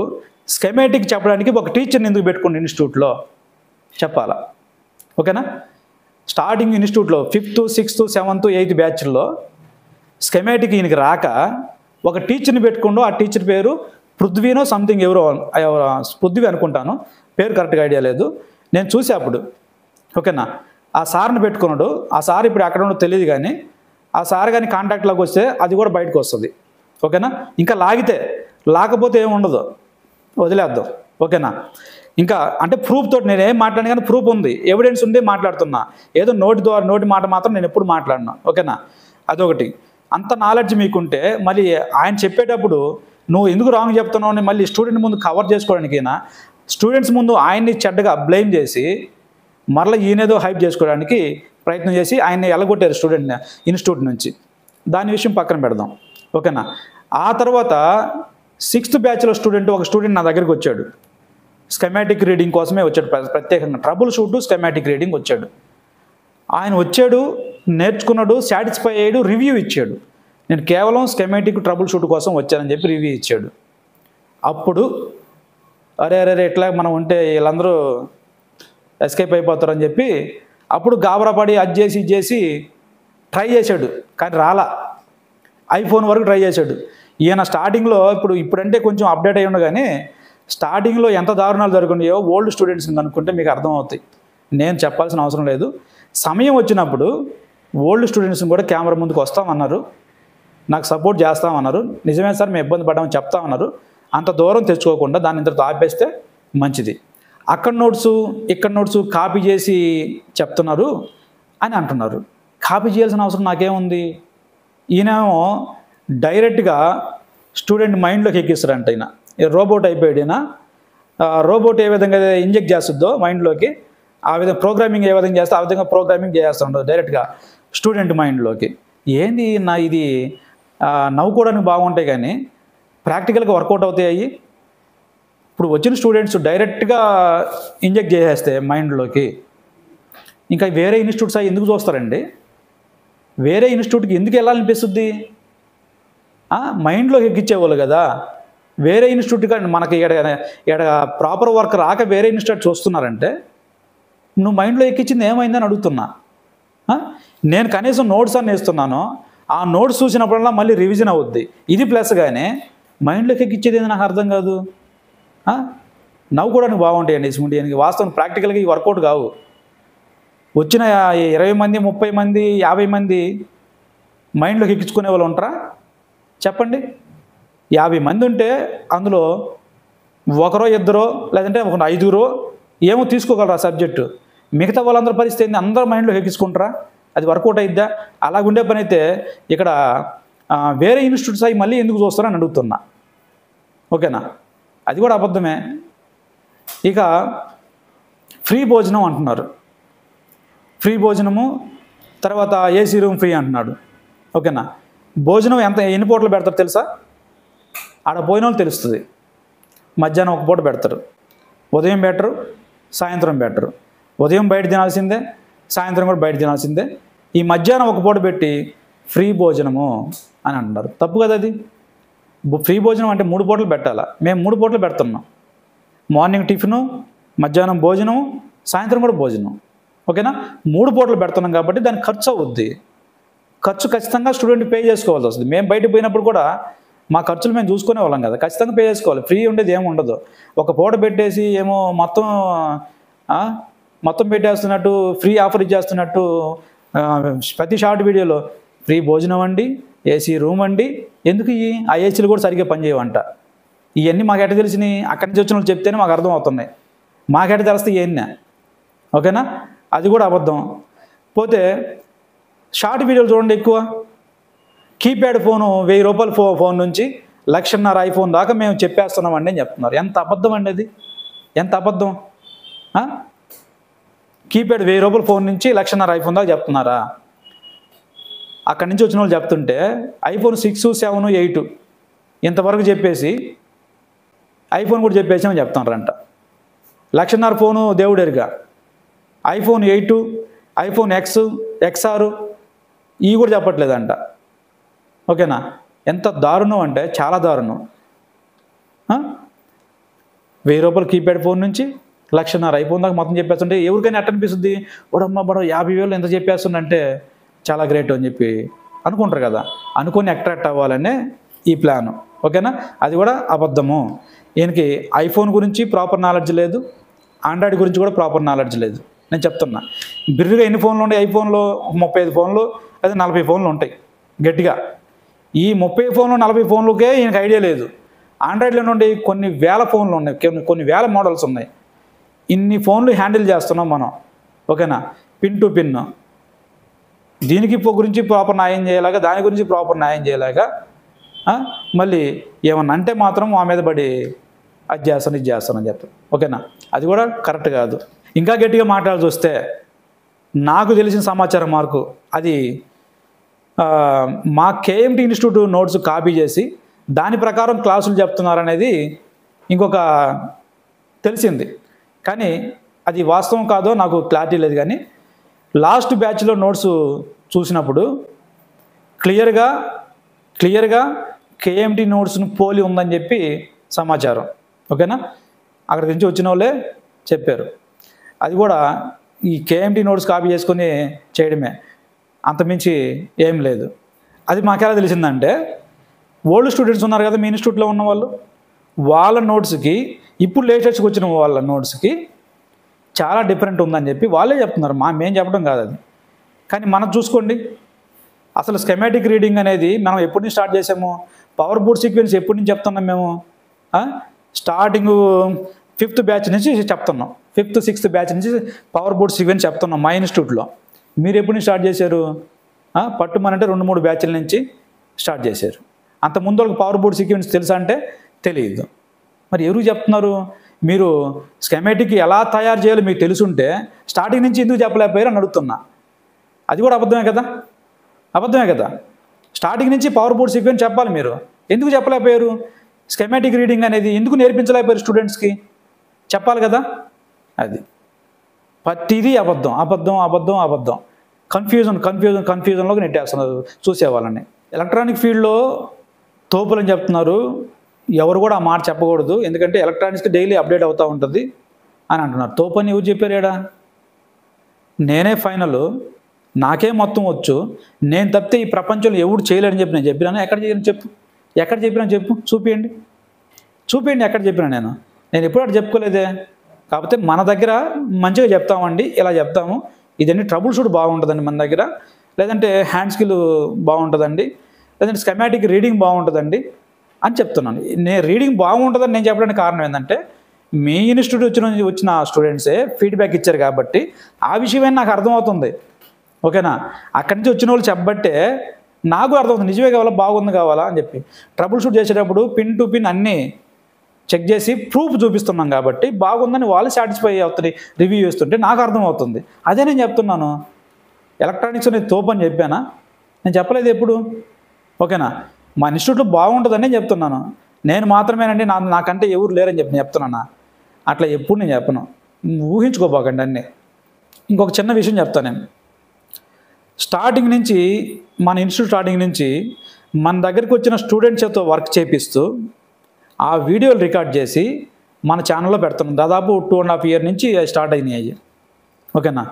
స్కెమాటిక్ చెప్పడానికి ఒక టీచర్ని ఎందుకు పెట్టుకోండి ఇన్స్టిట్యూట్లో చెప్పాలా? ఓకేనా? స్టార్టింగ్ ఇన్స్టిట్యూట్లో 5th, 6th, 7th, 8th బ్యాచ్ల్లో schematic ఈయనకి రాక ఒక టీచర్ని పెట్టుకుంటూ, ఆ టీచర్ పేరు పృథ్వీనో సంథింగ్, ఎవరో పృథ్వీ అనుకుంటాను, పేరు కరెక్ట్గా ఐడియా లేదు, నేను చూసే అప్పుడు. ఓకేనా? ఆ సార్ని పెట్టుకున్నాడు. ఆ సార్ ఇప్పుడు ఎక్కడ ఉండో తెలియదు, కానీ ఆ సార్ కానీ కాంటాక్ట్లోకి వస్తే అది కూడా బయటకు వస్తుంది. ఓకేనా? ఇంకా లాకపోతే ఏమి ఉండదు, వదిలేద్దాం. ఓకేనా? ఇంకా అంటే ప్రూఫ్ తోటి నేను ఏం మాట్లాడినా కానీ ప్రూఫ్ ఉంది, ఎవిడెన్స్ ఉంది, మాట్లాడుతున్నా. ఏదో నోటి మాట మాత్రం నేను ఎప్పుడు మాట్లాడినా. ఓకేనా? అదొకటి. అంత నాలెడ్జ్ మీకుంటే మళ్ళీ ఆయన చెప్పేటప్పుడు నువ్వు ఎందుకు రాంగ్ చెప్తున్నావు అని మళ్ళీ స్టూడెంట్ ముందు కవర్ చేసుకోవడానికైనా, స్టూడెంట్స్ ముందు ఆయన్ని చెడ్డగా బ్లేమ్ చేసి మరలా ఈయనేదో హైప్ చేసుకోవడానికి ప్రయత్నం చేసి ఆయన్ని ఎలగొట్టారు ఇన్స్టిట్యూట్ నుంచి. దాని విషయం పక్కన పెడదాం. ఓకేనా? ఆ తర్వాత 6th బ్యాచ్లో ఒక స్టూడెంట్ నా దగ్గరికి వచ్చాడు. స్కెమాటిక్ రీడింగ్ కోసమే వచ్చాడు, ప్రత్యేకంగా ట్రబుల్ షూట్ స్కెమాటిక్ రీడింగ్ వచ్చాడు. ఆయన వచ్చాడు, నేర్చుకున్నాడు, సాటిస్ఫై అయ్యాడు, రివ్యూ ఇచ్చాడు. నేను కేవలం స్కెమాటిక్ ట్రబుల్ షూట్ కోసం వచ్చానని చెప్పి రివ్యూ ఇచ్చాడు. అప్పుడు అరే ఎట్లా మనం ఉంటే వీళ్ళందరూ ఎస్కేప్ అయిపోతారని చెప్పి అప్పుడు గాబరాపడి అది చేసి ఇది చేసి ట్రై చేశాడు, కానీ రాలా. ఐఫోన్ వరకు ట్రై చేశాడు. ఈయన స్టార్టింగ్లో ఇప్పుడంటే కొంచెం అప్డేట్ అయ్యి ఉండగానే స్టార్టింగ్లో ఎంత దారుణాలు జరుగుతున్నాయో ఓల్డ్ స్టూడెంట్స్ని కనుక్కుంటే మీకు అర్థమవుతాయి. నేను చెప్పాల్సిన అవసరం లేదు. సమయం వచ్చినప్పుడు ఓల్డ్ స్టూడెంట్స్ని కూడా కెమెరా ముందుకు వస్తామన్నారు, నాకు సపోర్ట్ చేస్తామన్నారు. నిజమే సార్, మేము ఇబ్బంది పడ్డామని చెప్తామన్నారు. అంత దూరం తెచ్చుకోకుండా దాన్ని ఇంతటితో ఆపేస్తే మంచిది. అక్కడ నోట్సు ఇక్కడ నోట్సు కాపీ చేసి చెప్తున్నారు అని అంటున్నారు. కాపీ చేయాల్సిన అవసరం నాకేముంది? ఈయనేమో డైరెక్ట్గా స్టూడెంట్ మైండ్లోకి ఎక్కిస్తారంట. ఈయన రోబోట్ అయిపోయాడు. ఈయన రోబోట్ ఏ విధంగా ఇంజెక్ట్ చేస్తుందో మైండ్లోకి, ఆ విధంగా ప్రోగ్రామింగ్ ఏ విధంగా చేస్తే ఆ విధంగా ప్రోగ్రామింగ్ చేస్తుండదు డైరెక్ట్గా స్టూడెంట్ మైండ్లోకి. ఏంది ఇది నవ్వుకోవడానికి బాగుంటాయి కానీ ప్రాక్టికల్గా వర్కౌట్ అవుతాయి. ఇప్పుడు వచ్చిన స్టూడెంట్స్ డైరెక్ట్గా ఇంజెక్ట్ చేసేస్తే మైండ్లోకి, ఇంకా వేరే ఇన్స్టిట్యూట్స్ అవి ఎందుకు చూస్తారండి? వేరే ఇన్స్టిట్యూట్కి ఎందుకు వెళ్ళాలనిపిస్తుంది? మైండ్లోకి ఎక్కించేవాళ్ళు కదా. వేరే ఇన్స్టిట్యూట్ కానీ మనకి ఇక్కడ ప్రాపర్ వర్క్ రాక వేరే ఇన్స్టిట్యూట్ చూస్తున్నారంటే నువ్వు మైండ్లో ఎక్కించింది ఏమైందని అడుగుతున్నా. నేను కనీసం నోట్స్ అని వేస్తున్నాను, ఆ నోట్స్ చూసినప్పుడల్లా మళ్ళీ రివిజన్ అవుద్ది. ఇది ప్లస్ కానీ మైండ్లోకి ఎక్కించేది ఏది నాకు అర్థం కాదు. నవ్వుకోవడానికి బాగుంటాయండి ఇసుముంటి, వాస్తవం ప్రాక్టికల్గా ఈ వర్కౌట్ కావు. వచ్చిన 20 మంది 30 మంది 50 మంది మైండ్లోకి ఎక్కించుకునే వాళ్ళు ఉంటారా చెప్పండి? 50 మంది ఉంటే అందులో ఒకరో ఇద్దరో లేదంటే ఒక 5గురో ఏమో తీసుకోగలరా సబ్జెక్టు. మిగతా వాళ్ళందరూ పరిస్థితి ఏంది? అందరూ మైండ్లో ఎక్కించుకుంటారా? అది వర్కౌట్ అయిద్దా? అలాగుండే పని అయితే ఇక్కడ వేరే ఇన్స్టిట్యూట్స్ అవి మళ్ళీ ఎందుకు చూస్తారని అడుగుతున్నా. ఓకేనా, అది కూడా అబద్ధమే. ఇక ఫ్రీ భోజనం అంటున్నారు, ఫ్రీ భోజనము, తర్వాత ఏసీ రూమ్ ఫ్రీ అంటున్నాడు. ఓకేనా, భోజనం ఎన్ని పూటలు పెడతారు తెలుసా? ఆడ పోయిన వాళ్ళు తెలుస్తుంది. మధ్యాహ్నం ఒక పూట పెడతారు, ఉదయం బెటరు, సాయంత్రం బెటరు. ఉదయం బయట తినాల్సిందే, సాయంత్రం కూడా బయట తినాల్సిందే. ఈ మధ్యాహ్నం ఒక పూట పెట్టి ఫ్రీ భోజనము అని అంటున్నారు. తప్పు కదా అది. ఫ్రీ భోజనం అంటే 3 పూటలు పెట్టాలా? మేము 3 పూటలు పెడుతున్నాం. మార్నింగ్ టిఫిను, మధ్యాహ్నం భోజనం, సాయంత్రం కూడా భోజనం. ఓకేనా, 3 పూటలు పెడుతున్నాం కాబట్టి దానికి ఖర్చు అవుద్ది. ఖర్చు ఖచ్చితంగా స్టూడెంట్ పే చేసుకోవాల్సి వస్తుంది. మేము బయట పోయినప్పుడు కూడా మా ఖర్చులు మేము చూసుకునే వాళ్ళం కదా, ఖచ్చితంగా పే చేసుకోవాలి. ఫ్రీ ఉండేది ఏమి ఉండదు. ఒక పూట పెట్టేసి ఏమో మొత్తం పెట్టేస్తున్నట్టు, ఫ్రీ ఆఫర్ ఇచ్చేస్తున్నట్టు ప్రతి షార్ట్ వీడియోలో ఫ్రీ భోజనం అండి, ఏసీ రూమ్ అండి. ఎందుకు ఆ ఏసీలు కూడా సరిగ్గా పనిచేయవంట. ఇవన్నీ మాకు ఎట్ట తెలిసినాయి? అక్కడి నుంచి వచ్చిన వాళ్ళు చెప్తేనే మాకు అర్థం అవుతున్నాయి. మాకెట తెలిస్తే ఇవన్నీ. ఓకేనా, అది కూడా అబద్ధం. పోతే షార్ట్ వీడియోలు చూడండి ఎక్కువ. కీప్యాడ్ ఫోను 1000 రూపాయల ఫోన్ నుంచి 1,50,000 ఐఫోన్ దాకా మేము చెప్పేస్తున్నామండి అని చెప్తున్నారు. ఎంత అబద్ధం అండి అది, ఎంత అబద్ధం. కీప్యాడ్ 1000 రూపాయల ఫోన్ నుంచి 1,50,000 ఐఫోన్ దాకా చెప్తున్నారా? అక్కడి నుంచి వచ్చిన వాళ్ళు చెప్తుంటే ఐఫోన్ 6, 7, 8 ఇంతవరకు చెప్పేసి ఐఫోన్ కూడా చెప్పేసామని చెప్తున్నారంట. 1,50,000 ఫోను దేవుడెరుగా, ఐఫోన్ 8, ఐఫోన్ X, XR ఇవి కూడా చెప్పట్లేదంట. ఓకేనా, ఎంత దారుణం అంటే చాలా దారుణం. 1000 రూపాయల కీప్యాడ్ ఫోన్ నుంచి 1,50,000 ఐఫోన్ దాకా మొత్తం చెప్పేస్తుంటే ఎవరికైనా ఎట్ట అనిపిస్తుంది? వాడమ్మ 50,000 ఎంత చెప్పేస్తుందంటే చాలా గ్రేట్ అని చెప్పి అనుకుంటారు కదా. అనుకొని అట్రాక్ట్ అవ్వాలనే ఈ ప్లాను. ఓకేనా, అది కూడా అబద్ధము. ఈయనకి ఐఫోన్ గురించి ప్రాపర్ నాలెడ్జ్ లేదు, ఆండ్రాయిడ్ గురించి కూడా ప్రాపర్ నాలెడ్జ్ లేదు. నేను చెప్తున్నా, బిర్రుగా ఎన్ని ఫోన్లు ఉంటాయి? ఐఫోన్లో 35 ఫోన్లు లేదా 40 ఫోన్లు ఉంటాయి గట్టిగా. ఈ 30 ఫోన్లు 40 ఫోన్లకే ఈయనకి ఐడియా లేదు. ఆండ్రాయిడ్లో నుండి కొన్ని వేల ఫోన్లు ఉన్నాయి, కొన్ని వేల మోడల్స్ ఉన్నాయి. ఇన్ని ఫోన్లు హ్యాండిల్ చేస్తున్నాం మనం. ఓకేనా, పిన్ టు పిన్. దీనికి గురించి ప్రాపర్ న్యాయం చేయలేక, దాని గురించి ప్రాపర్ న్యాయం చేయలేక మళ్ళీ ఏమన్నా అంటే మాత్రం మా మీద పడి అది చేస్తాను ఇది చేస్తానని చెప్తాను. ఓకేనా, అది కూడా కరెక్ట్ కాదు. ఇంకా గట్టిగా మాట్లాడాల్సి వస్తే నాకు తెలిసిన సమాచారం మార్కు అది మా KMT ఇన్స్టిట్యూట్ నోట్స్ కాపీ చేసి దాని ప్రకారం క్లాసులు చెప్తున్నారనేది ఇంకొక తెలిసింది. కానీ అది వాస్తవం కాదో నాకు క్లారిటీ లేదు. కానీ లాస్ట్ బ్యాచ్లో నోట్స్ చూసినప్పుడు క్లియర్గా KMT నోట్స్ను పోలి ఉందని చెప్పి సమాచారం. ఓకేనా, అక్కడి నుంచి వచ్చిన వాళ్ళే చెప్పారు. అది కూడా ఈ KMT నోట్స్ కాపీ చేసుకొని చేయడమే, అంతమించి ఏం లేదు. అది మాకెలా తెలిసిందంటే ఓల్డ్ స్టూడెంట్స్ ఉన్నారు కదా మీ ఇన్స్టిట్యూట్లో ఉన్న వాళ్ళు, వాళ్ళ నోట్స్కి ఇప్పుడు లేటెస్ట్గా వచ్చిన వాళ్ళ నోట్స్కి చాలా డిఫరెంట్ ఉందని చెప్పి వాళ్ళే చెప్తున్నారు. మేము చెప్పడం కాదు అది. కానీ మనం చూసుకోండి, అసలు స్కెమాటిక్ రీడింగ్ అనేది మనం ఎప్పటి నుంచి స్టార్ట్ చేసాము? పవర్ బోర్డ్ సీక్వెన్స్ ఎప్పటి నుంచి చెప్తున్నాం మేము? స్టార్టింగ్ 5th బ్యాచ్ నుంచి చెప్తున్నాం. 5th, 6th బ్యాచ్ నుంచి పవర్ బోర్డ్ సీక్వెన్స్ చెప్తున్నాం మా ఇన్స్టిట్యూట్లో. మీరు ఎప్పటి నుంచి స్టార్ట్ చేశారు? పట్టుమనంటే 2-3 బ్యాచ్ల నుంచి స్టార్ట్ చేశారు. అంత ముందు వాళ్ళకి పవర్ బోర్డ్ సీక్వెన్స్ తెలుసా అంటే తెలియదు. మరి ఎవరు చెప్తున్నారు? మీరు స్కెమాటిక్ ఎలా తయారు చేయాలో మీకు తెలుసుంటే స్టార్టింగ్ నుంచి ఎందుకు చెప్పలేకపోయారు అని అడుగుతున్నా. అది కూడా అబద్ధమే కదా. స్టార్టింగ్ నుంచి పవర్ బోర్డ్ సీక్వెన్స్ చెప్పాలి, మీరు ఎందుకు చెప్పలేకపోయారు? స్కెమాటిక్ రీడింగ్ అనేది ఎందుకు నేర్పించలేకపోయారు స్టూడెంట్స్కి? చెప్పాలి కదా. అది ప్రతిదీ అబద్ధం. కన్ఫ్యూజన్లోకి నెట్టేస్తున్నారు చూసేవాళ్ళని. ఎలక్ట్రానిక్ ఫీల్డ్లో తోపులని చెప్తున్నారు. ఎవరు కూడా ఆ మాట చెప్పకూడదు, ఎందుకంటే ఎలక్ట్రానిక్స్కి డైలీ అప్డేట్ అవుతూ ఉంటుంది అని అంటున్నారు. తోపని ఎవరు చెప్పారేడా? నేనే ఫైనల్, నాకే మొత్తం వచ్చు, నేను తప్పితే ఈ ప్రపంచంలో ఎవడు చేయలేడని చెప్పి నేను చెప్పినాను. ఎక్కడ చెప్పినా చెప్పు, చూపించండి ఎక్కడ చెప్పినా. నేను ఎప్పుడు అటు చెప్పుకోలేదే. కాకపోతే మన దగ్గర మంచిగా చెప్తామండి, ఇలా చెప్తాము, ఇదన్నీ ట్రబుల్ షూట్ బాగుంటుందండి మన దగ్గర, లేదంటే హ్యాండ్ స్కిల్ బాగుంటుందండి, లేదంటే స్కెమాటిక్ రీడింగ్ బాగుంటుందండి అని చెప్తున్నాను. రీడింగ్ బాగుంటుందని నేను చెప్పడానికి కారణం ఏంటంటే మీ ఇన్స్టిట్యూట్ వచ్చిన స్టూడెంట్సే ఫీడ్బ్యాక్ ఇచ్చారు కాబట్టి ఆ విషయమే నాకు అర్థమవుతుంది. ఓకేనా, అక్కడి నుంచి వచ్చిన వాళ్ళు చెప్పబట్టే నాకు అర్థమవుతుంది నిజమే కావాలా, బాగుంది కావాలా అని చెప్పి. ట్రబుల్ షూట్ చేసేటప్పుడు పిన్ టు పిన్ అన్నీ చెక్ చేసి ప్రూఫ్ చూపిస్తున్నాం కాబట్టి బాగుందని వాళ్ళు సాటిస్ఫై అవుతుంది, రివ్యూ చేస్తుంటే నాకు అర్థమవుతుంది. అదే నేను చెప్తున్నాను. ఎలక్ట్రానిక్స్ అనేది తోపని చెప్పానా? నేను చెప్పలేదు ఎప్పుడు. ఓకేనా? మా ఇన్స్టిట్యూట్లో బాగుంటుందని నేను చెప్తున్నాను. నేను మాత్రమేనండి, నాకంటే ఎవరు లేరని చెప్పి నేను చెప్తున్నానా? అట్లా ఎప్పుడు నేను చెప్పను. ఊహించుకోపోకండి అన్నీ. ఇంకొక చిన్న విషయం చెప్తాను నేను. స్టార్టింగ్ నుంచి మన ఇన్స్టిట్యూట్ స్టార్టింగ్ నుంచి మన దగ్గరికి వచ్చిన స్టూడెంట్స్తో వర్క్ చేపిస్తూ ఆ వీడియోలు రికార్డ్ చేసి మన ఛానల్లో పెడుతున్నాం. దాదాపు 2.5 years నుంచి స్టార్ట్ అయినాయి. ఓకేనా?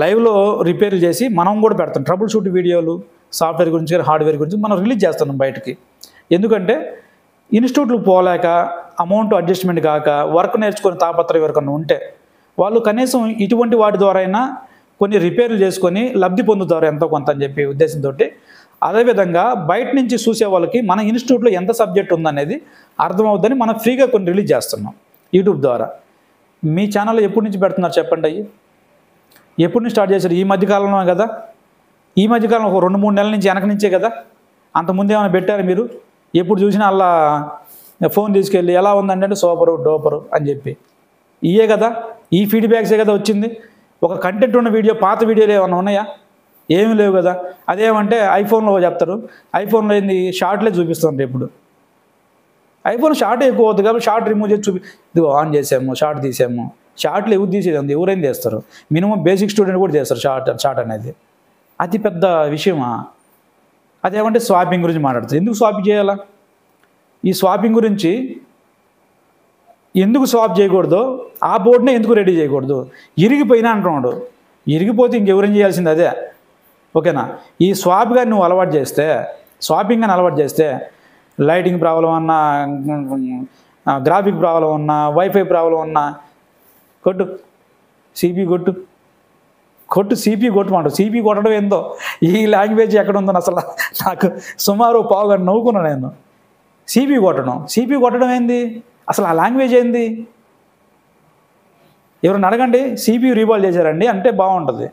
లైవ్లో రిపేర్లు చేసి మనం కూడా పెడతాం. ట్రబుల్ షూట్ వీడియోలు, సాఫ్ట్వేర్ గురించి కానీ హార్డ్వేర్ గురించి మనం రిలీజ్ చేస్తున్నాం బయటికి. ఎందుకంటే ఇన్స్టిట్యూట్లకు పోలేక, అమౌంట్ అడ్జస్ట్మెంట్ కాక, వర్క్ నేర్చుకొని తాపత్రయం ఎవరికన్నా ఉంటే వాళ్ళు కనీసం ఇటువంటి వాటి ద్వారా అయినా కొన్ని రిపేర్లు చేసుకొని లబ్ధి పొందుతారు ఎంతో కొంత అని చెప్పి ఉద్దేశంతో. అదేవిధంగా బయట నుంచి చూసే వాళ్ళకి మన ఇన్స్టిట్యూట్లో ఎంత సబ్జెక్ట్ ఉందనేది అర్థమవుద్దని మనం ఫ్రీగా కొన్ని రిలీజ్ చేస్తున్నాం యూట్యూబ్ ద్వారా. మీ ఛానల్లో ఎప్పటి నుంచి పెడుతున్నారు చెప్పండి? ఎప్పటి నుంచి స్టార్ట్ చేశారు? ఈ మధ్యకాలంలో కదా. ఈ మధ్యకాలంలో ఒక 2-3 నెలల నుంచి వెనక నుంచే కదా. అంతకుముందు ఏమైనా పెట్టారు మీరు? ఎప్పుడు చూసినా అలా ఫోన్ తీసుకెళ్ళి ఎలా ఉందంటే సూపరు డోపరు అని చెప్పి ఇయే కదా, ఈ ఫీడ్బ్యాక్సే కదా వచ్చింది. ఒక కంటెంట్ ఉన్న వీడియో, పాత వీడియోలు ఏమైనా ఉన్నాయా? ఏమీ లేవు కదా. అదేమంటే ఐఫోన్లో చెప్తారు, ఐఫోన్లో ఏంది షార్ట్లే చూపిస్తుంది. ఇప్పుడు ఐఫోన్ షార్ట్ ఎక్కువ అవుతుంది కాబట్టి షార్ట్ రిమూవ్ చేసి ఇదిగో ఆన్ చేసాము, షార్ట్ తీసాము. షార్ట్లు ఎవరు తీసేది ఉంది? ఎవరైనా చేస్తారు. మినిమం బేసిక్ స్టూడెంట్ కూడా చేస్తారు షార్ట్ అనేది. అది పెద్ద విషయమా? అదేమంటే స్వాపింగ్ గురించి మాట్లాడుతుంది. ఎందుకు స్వాప్ చేయాలా? ఈ స్వాపింగ్ గురించి ఎందుకు స్వాప్ చేయకూడదు? ఆ బోర్డునే ఎందుకు రెడీ చేయకూడదు? ఇరిగిపోయినా అంటున్నాడు. ఇరిగిపోతే ఇంకెవరేం చేయాల్సింది అదే. ఓకేనా? ఈ స్వాప్ కానీ నువ్వు అలవాటు చేస్తే, స్వాపింగ్ కానీ అలవాటు చేస్తే లైటింగ్ ప్రాబ్లం అన్నా, గ్రాఫిక్ ప్రాబ్లం ఉన్నా, వైఫై ప్రాబ్లం ఉన్నా కొట్టు, సిపి కొట్టు సిపి కొట్టమంటారు. సిపి కొట్టడం ఏందో, ఈ లాంగ్వేజ్ ఎక్కడ ఉందో అసలు నాకు సుమారు పావుగా నవ్వుకున్నాను నేను. సిపి కొట్టడం ఏంది అసలు? ఆ లాంగ్వేజ్ ఏంది? ఎవరైనా అడగండి, సిపియు రీబాల్ చేశారండి అంటే బాగుంటుంది.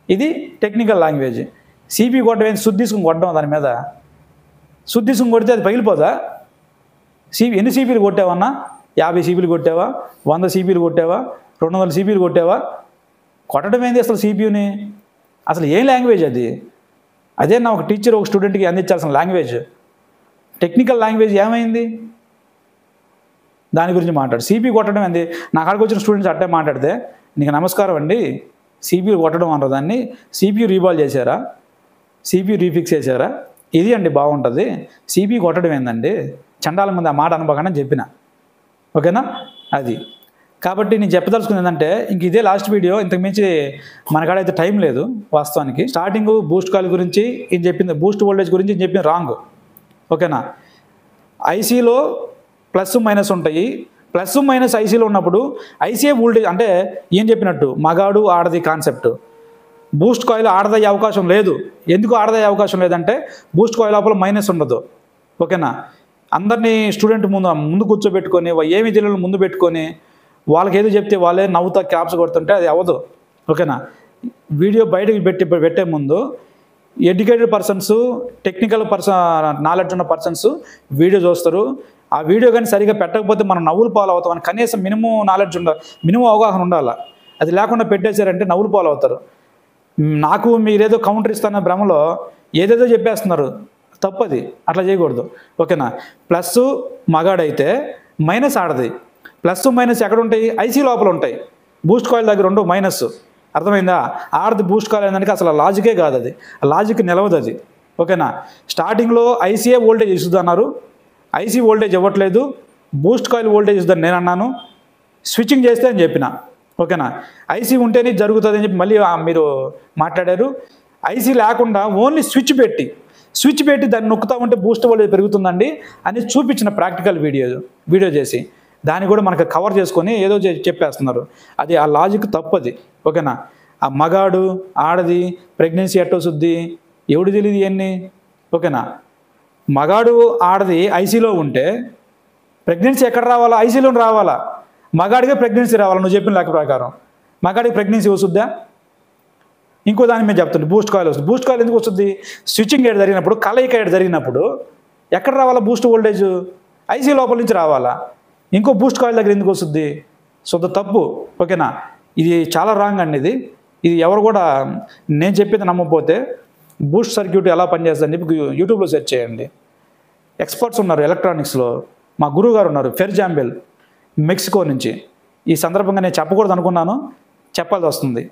ఇది టెక్నికల్ లాంగ్వేజ్. సిపి కొట్టడం ఏంది? సుద్దిసుకుని కొట్టడం దాని మీద. సుద్దిసుకుని కొడితే అది పగిలిపోదా? ఎన్ని సిపిలు కొట్టావన్నా? 50 సిపిలు కొట్టావా? 100 సిపిలు కొట్టావా? 200 సిపిలు కొట్టావా? కొట్టడం ఏంది అసలు సిపియుని? అసలు ఏం లాంగ్వేజ్ అది? అదే నా ఒక టీచర్ ఒక స్టూడెంట్కి అందించాల్సిన లాంగ్వేజ్. టెక్నికల్ లాంగ్వేజ్ ఏమైంది? దాని గురించి మాట్లాడు. సిపి కొట్టడం ఏంది? నా కాడికి వచ్చిన స్టూడెంట్స్ అట్టే మాట్లాడితే నీకు నమస్కారం అండి, సిపియు కొట్టడం అంటారు దాన్ని. సిపియు రీబాల్ చేశారా? సిపియు రీఫిక్స్ చేశారా? ఇది అండి బాగుంటుంది. సిపియు కొట్టడం ఏందండి? చండాల ముందు ఆ మాట అనుకోకుండా చెప్పిన. ఓకేనా? అది కాబట్టి నేను చెప్పదలుచుకుంది ఏంటంటే, ఇంక ఇదే లాస్ట్ వీడియో. ఇంతకుమించి మనకాడైతే టైం లేదు వాస్తవానికి. స్టార్టింగ్ బూస్ట్ కాల్ గురించి ఏం చెప్పింది, బూస్ట్ వోల్టేజ్ గురించి ఏం చెప్పింది రాంగ్. ఓకేనా? ఐసీలో ప్లస్ మైనస్ ఉంటాయి. ప్లస్ మైనస్ ఐసీలో ఉన్నప్పుడు ఐసీఏ వోల్టేజ్ అంటే ఏం చెప్పినట్టు మగాడు ఆడది కాన్సెప్ట్. బూస్ట్ కాయిల్ ఆడదయ్యే అవకాశం లేదు. ఎందుకు ఆడదయ్యే అవకాశం లేదంటే బూస్ట్ కాయిల్ లోపల మైనస్ ఉండదు. ఓకేనా? అందరినీ స్టూడెంట్ ముందు కూర్చోబెట్టుకొని ఏమి జిల్లాలు ముందు పెట్టుకొని వాళ్ళకి ఏదో చెప్తే వాళ్ళే నవ్వుతా క్యాప్స్ కొడుతుంటే అది అవ్వదు. ఓకేనా? వీడియో బయటకు పెట్టే ముందు ఎడ్యుకేటెడ్ పర్సన్స్, టెక్నికల్ నాలెడ్జ్ ఉన్న పర్సన్స్ వీడియో చూస్తారు. ఆ వీడియో కానీ సరిగా పెట్టకపోతే మనం నవ్వులు పాలు అవుతాం అని కనీసం మినిమం నాలెడ్జ్ ఉండాలి, మినిమం అవగాహన ఉండాలి. అది లేకుండా పెట్టేశారంటే నవ్వులు పాలు అవుతారు. నాకు మీరేదో కౌంటర్ ఇస్తాన్న భ్రమలో ఏదేదో చెప్పేస్తున్నారు. తప్పది, అట్లా చేయకూడదు. ఓకేనా? ప్లస్ మగాడైతే మైనస్ ఆడది. ప్లస్ మైనస్ ఎక్కడ ఉంటాయి? ఐసీ లోపల ఉంటాయి. బూస్ట్ కాయిల్ దగ్గర ఉండవు మైనస్. అర్థమైందా? ఆడది బూస్ట్ కాయిల్ అయిందానికి అసలు లాజికే కాదు, అది లాజిక్ నిలవదు అది. ఓకేనా? స్టార్టింగ్లో ఐసీఏ వోల్టేజ్ ఇస్తుందన్నారు, ఐసీ వోల్టేజ్ ఇవ్వట్లేదు, బూస్ట్ కాయిల్ వోల్టేజ్ ఇస్తుందని నేను అన్నాను. స్విచ్చింగ్ చేస్తే అని చెప్పిన. ఓకేనా? ఐసీ ఉంటేనే జరుగుతుంది అని చెప్పి మళ్ళీ మీరు మాట్లాడారు. ఐసీ లేకుండా ఓన్లీ స్విచ్ పెట్టి దాన్ని నొక్కుతా ఉంటే బూస్ట్ వోల్టేజ్ పెరుగుతుందండి అని చూపించిన ప్రాక్టికల్ వీడియో చేసి దాన్ని కూడా మనకు కవర్ చేసుకొని ఏదో చెప్పేస్తున్నారు. అది ఆ లాజిక్ తప్పది. ఓకేనా? ఆ మగాడు ఆడది ప్రెగ్నెన్సీ ఎట్టో శుద్ధి ఎవడు తెలియదు ఇవన్నీ. ఓకేనా? మగాడు ఆడది ఐసీలో ఉంటే ప్రెగ్నెన్సీ ఎక్కడ రావాలా? ఐసీలో రావాలా. మగాడిగా ప్రెగ్నెన్సీ రావాలా నువ్వు చెప్పిన లెక్క ప్రకారం. మగాడికి ప్రెగ్నెన్సీ వస్తుందా? ఇంకో దాని మీద చెప్తుంది బూస్ట్ కాయిల్ వస్తుంది. బూస్ట్ కాయిల్ ఎందుకు వస్తుంది? స్విచ్చింగ్ ఎయిడ్ జరిగినప్పుడు, కలయిక ఎయిడ్ జరిగినప్పుడు ఎక్కడ రావాలా బూస్ట్ వోల్టేజ్? ఐసీ లోపల నుంచి రావాలా. ఇంకో బూస్ట్ కాయిల్ దగ్గర ఎందుకు వస్తుంది? సో తప్పు. ఓకేనా? ఇది చాలా రాంగ్ అండి. ఇది ఎవరు కూడా నేను చెప్పేది నమ్మకపోతే బూస్ట్ సర్క్యూట్ ఎలా పనిచేస్తుందని చెప్పి యూట్యూబ్లో సెర్చ్ చేయండి. ఎక్స్పర్ట్స్ ఉన్నారు ఎలక్ట్రానిక్స్లో. మా గురువు గారు ఉన్నారు ఫెర్జాంబెల్, మెక్సికో నుంచి. ఈ సందర్భంగా నేను చెప్పకూడదు అనుకున్నాను, చెప్పాల్సి వస్తుంది.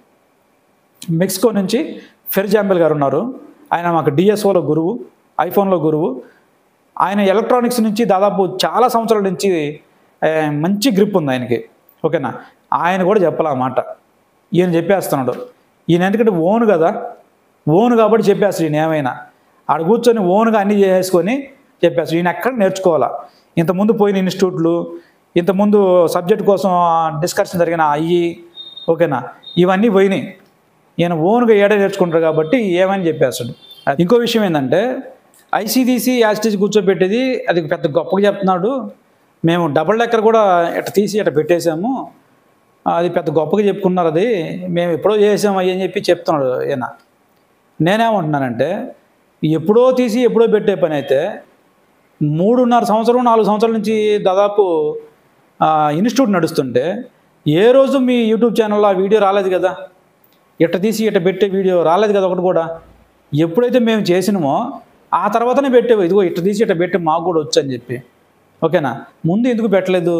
మెక్సికో నుంచి ఫెర్జాంబెల్ గారు ఉన్నారు. ఆయన మాకు డిఎస్ఓలో గురువు, ఐఫోన్లో గురువు. ఆయన ఎలక్ట్రానిక్స్ నుంచి దాదాపు చాలా సంవత్సరాల నుంచి మంచి గ్రిప్ ఉంది ఆయనకి. ఓకేనా? ఆయన కూడా చెప్పాలి ఆ మాట. ఈయన చెప్పేస్తున్నాడు. ఈయన ఎందుకంటే ఓన్ కదా, ఓన్ కాబట్టి చెప్పేస్తాడు. ఈయన ఏమైనా ఆడ కూర్చొని ఓన్గా అన్నీ చేసేసుకొని చెప్పేస్తాడు. ఈయన ఎక్కడ నేర్చుకోవాలా? ఇంతకుముందు పోయిన ఇన్స్టిట్యూట్లు, ఇంతకుముందు సబ్జెక్ట్ కోసం డిస్కషన్ జరిగిన అయ్యి, ఓకేనా, ఇవన్నీ పోయినాయి. ఈయన ఓన్గా ఏడా నేర్చుకుంటారు కాబట్టి ఏమని చెప్పేస్తాడు. ఇంకో విషయం ఏంటంటే ఐసీటీసీ యాస్టేజ్ కూర్చోబెట్టేది అది పెద్ద గొప్పగా చెప్తున్నాడు. మేము డబుల్ డెక్కర్ కూడా ఇట్లా తీసి ఇట్లా పెట్టేసాము, అది పెద్ద గొప్పగా చెప్పుకున్నారు, అది మేము ఎప్పుడో చేసాము అయ్యి అని చెప్పి చెప్తున్నాడు ఈయన. నేనేమంటున్నానంటే ఎప్పుడో తీసి ఎప్పుడో పెట్టే పని అయితే 3.5 సంవత్సరం 4 సంవత్సరాల నుంచి దాదాపు ఇన్స్టిట్యూట్ నడుస్తుంటే ఏ రోజు మీ యూట్యూబ్ ఛానల్లో ఆ వీడియో రాలేదు కదా, ఇట్ట తీసి ఇట్ట పెట్టే వీడియో రాలేదు కదా ఒకటి కూడా. ఎప్పుడైతే మేము చేసినామో ఆ తర్వాతనే పెట్టేవు, ఇదిగో ఇట్ట తీసి ఇట్ట పెట్టి మాకు కూడా వచ్చు అని చెప్పి. ఓకేనా? ముందు ఎందుకు పెట్టలేదు?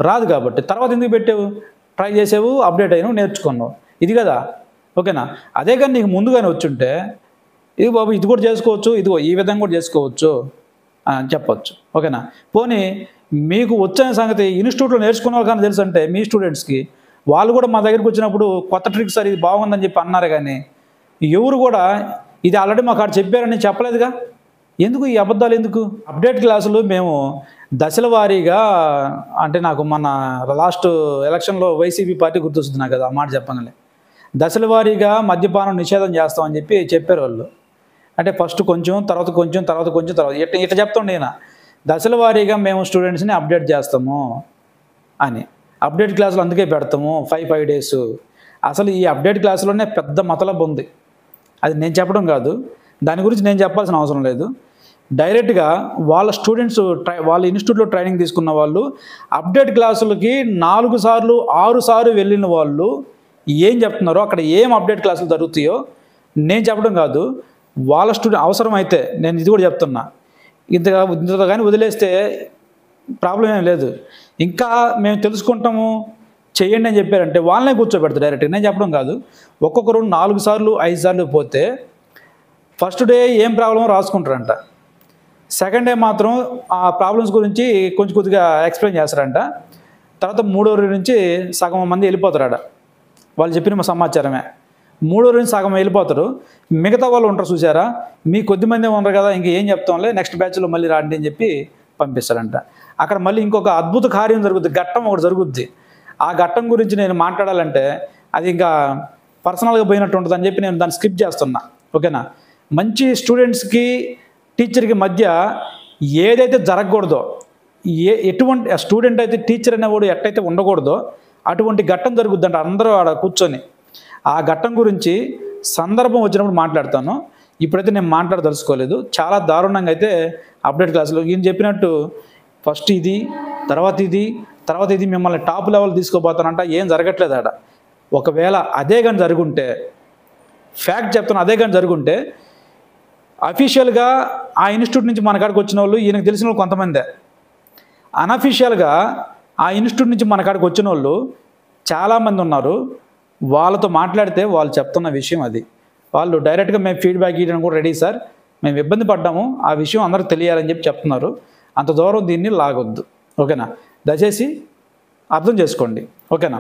రాదు కాబట్టి. తర్వాత ఎందుకు పెట్టావు? ట్రై చేసావు, అప్డేట్ అయినావు, నేర్చుకున్నావు, ఇది కదా. ఓకేనా? అదే కానీ నీకు ముందుగానే వచ్చుంటే ఇది బాబు ఇది కూడా చేసుకోవచ్చు, ఇదిగో ఈ విధంగా కూడా చేసుకోవచ్చు అని చెప్పచ్చు. ఓకేనా? పోనీ మీకు వచ్చిన సంగతి ఇన్స్టిట్యూట్లో నేర్చుకున్న కానీ తెలుసు అంటే మీ స్టూడెంట్స్కి, వాళ్ళు కూడా మా దగ్గరికి వచ్చినప్పుడు కొత్త ట్రిక్ సార్ ఇది బాగుందని చెప్పి అన్నారు. కానీ ఎవరు కూడా ఇది ఆల్రెడీ మాకు అక్కడ చెప్పారని చెప్పలేదుగా. ఎందుకు ఈ అబద్ధాలు ఎందుకు? అప్డేట్ క్లాసులు మేము దశల వారీగా, అంటే నాకు మన లాస్ట్ ఎలక్షన్లో వైసీపీ పార్టీ గుర్తొస్తుంది నాకు కదా ఆ మాట చెప్పగానే. దశల వారీగా మద్యపానం నిషేధం చేస్తామని చెప్పి చెప్పారు వాళ్ళు. అంటే ఫస్ట్ కొంచెం, తర్వాత కొంచెం, తర్వాత కొంచెం, తర్వాత ఇట్లా చెప్తుండే ఈయన. దశల వారీగా మేము స్టూడెంట్స్ని అప్డేట్ చేస్తాము అని. అప్డేట్ క్లాసులు అందుకే పెడతాము 5 days. అసలు ఈ అప్డేట్ క్లాసులోనే పెద్ద మతలబు ఉంది. అది నేను చెప్పడం కాదు, దాని గురించి నేను చెప్పాల్సిన అవసరం లేదు. డైరెక్ట్గా వాళ్ళ స్టూడెంట్స్ వాళ్ళ ఇన్స్టిట్యూట్లో ట్రైనింగ్ తీసుకున్న వాళ్ళు అప్డేట్ క్లాసులకి 4 సార్లు 6 సార్లు వెళ్ళిన వాళ్ళు ఏం చెప్తున్నారో, అక్కడ ఏం అప్డేట్ క్లాసులు జరుగుతాయో నేను చెప్పడం కాదు. వాళ్ళ స్టూడెంట్ అవసరమైతే నేను ఇది కూడా చెప్తున్నా, ఇంతగా కానీ వదిలేస్తే ప్రాబ్లం ఏం లేదు. ఇంకా మేము తెలుసుకుంటాము చేయండి అని చెప్పారంటే వాళ్ళనే కూర్చోబెడతారు డైరెక్ట్గా. నేను చెప్పడం కాదు. ఒక్కొక్కరు 4 సార్లు 5 సార్లు పోతే ఫస్ట్ డే ఏం ప్రాబ్లమో రాసుకుంటారంట, సెకండ్ డే మాత్రం ఆ ప్రాబ్లమ్స్ గురించి కొంచెం కొద్దిగా ఎక్స్ప్లెయిన్ చేస్తారంట. తర్వాత 3వ రోజు నుంచి సగం మంది వెళ్ళిపోతారట, వాళ్ళు చెప్పిన సమాచారమే. 3వ రోజు సగం వెళ్ళిపోతారు, మిగతా వాళ్ళు ఉంటారు చూసారా, మీ కొద్ది మంది ఉండరు కదా, ఇంక ఏం చెప్తాంలే నెక్స్ట్ బ్యాచ్లో మళ్ళీ రాండి అని చెప్పి పంపిస్తారంట. అక్కడ మళ్ళీ ఇంకొక అద్భుత కార్యం జరుగుద్ది, ఘట్టం ఒకటి జరుగుద్ది. ఆ ఘట్టం గురించి నేను మాట్లాడాలంటే అది ఇంకా పర్సనల్గా పోయినట్టు ఉంటుందని చెప్పి నేను దాన్ని స్కిప్ చేస్తున్నా. ఓకేనా? మంచి స్టూడెంట్స్కి టీచర్కి మధ్య ఏదైతే జరగకూడదో, ఎటువంటి స్టూడెంట్ అయితే టీచర్ అనేవాడు ఎట్టయితే ఉండకూడదో అటువంటి ఘట్టం జరుగుద్దంట. అందరూ ఆడ కూర్చొని ఆ ఘట్టం గురించి సందర్భం వచ్చినప్పుడు మాట్లాడతాను. ఇప్పుడైతే నేను మాట్లాడదలుచుకోలేదు. చాలా దారుణంగా అయితే అప్డేట్ క్లాసులో ఈయన చెప్పినట్టు ఫస్ట్ ఇది, తర్వాత ఇది, తర్వాత ఇది మిమ్మల్ని టాప్ లెవెల్ తీసుకోపోతానంట. ఏం జరగట్లేదు ఆడ. ఒకవేళ అదే కానీ జరుగుంటే, ఫ్యాక్ట్ చెప్తాను, అదే కానీ జరుగుంటే అఫీషియల్గా ఆ ఇన్స్టిట్యూట్ నుంచి మన కాడికి వచ్చిన వాళ్ళు ఈయనకు తెలిసిన వాళ్ళు కొంతమందే, అన్అఫీషియల్గా ఆ ఇన్స్టిట్యూట్ నుంచి మన కాడికి వచ్చిన వాళ్ళు చాలామంది ఉన్నారు. వాళ్ళతో మాట్లాడితే వాళ్ళు చెప్తున్న విషయం అది. వాళ్ళు డైరెక్ట్గా మేము ఫీడ్బ్యాక్ ఇవ్వడానికి కూడా రెడీ సార్, మేము ఇబ్బంది పడ్డాము, ఆ విషయం అందరికి తెలియాలని చెప్పి చెప్తున్నారు. అంత దూరం దీన్ని లాగొద్దు. ఓకేనా? దయచేసి అర్థం చేసుకోండి. ఓకేనా?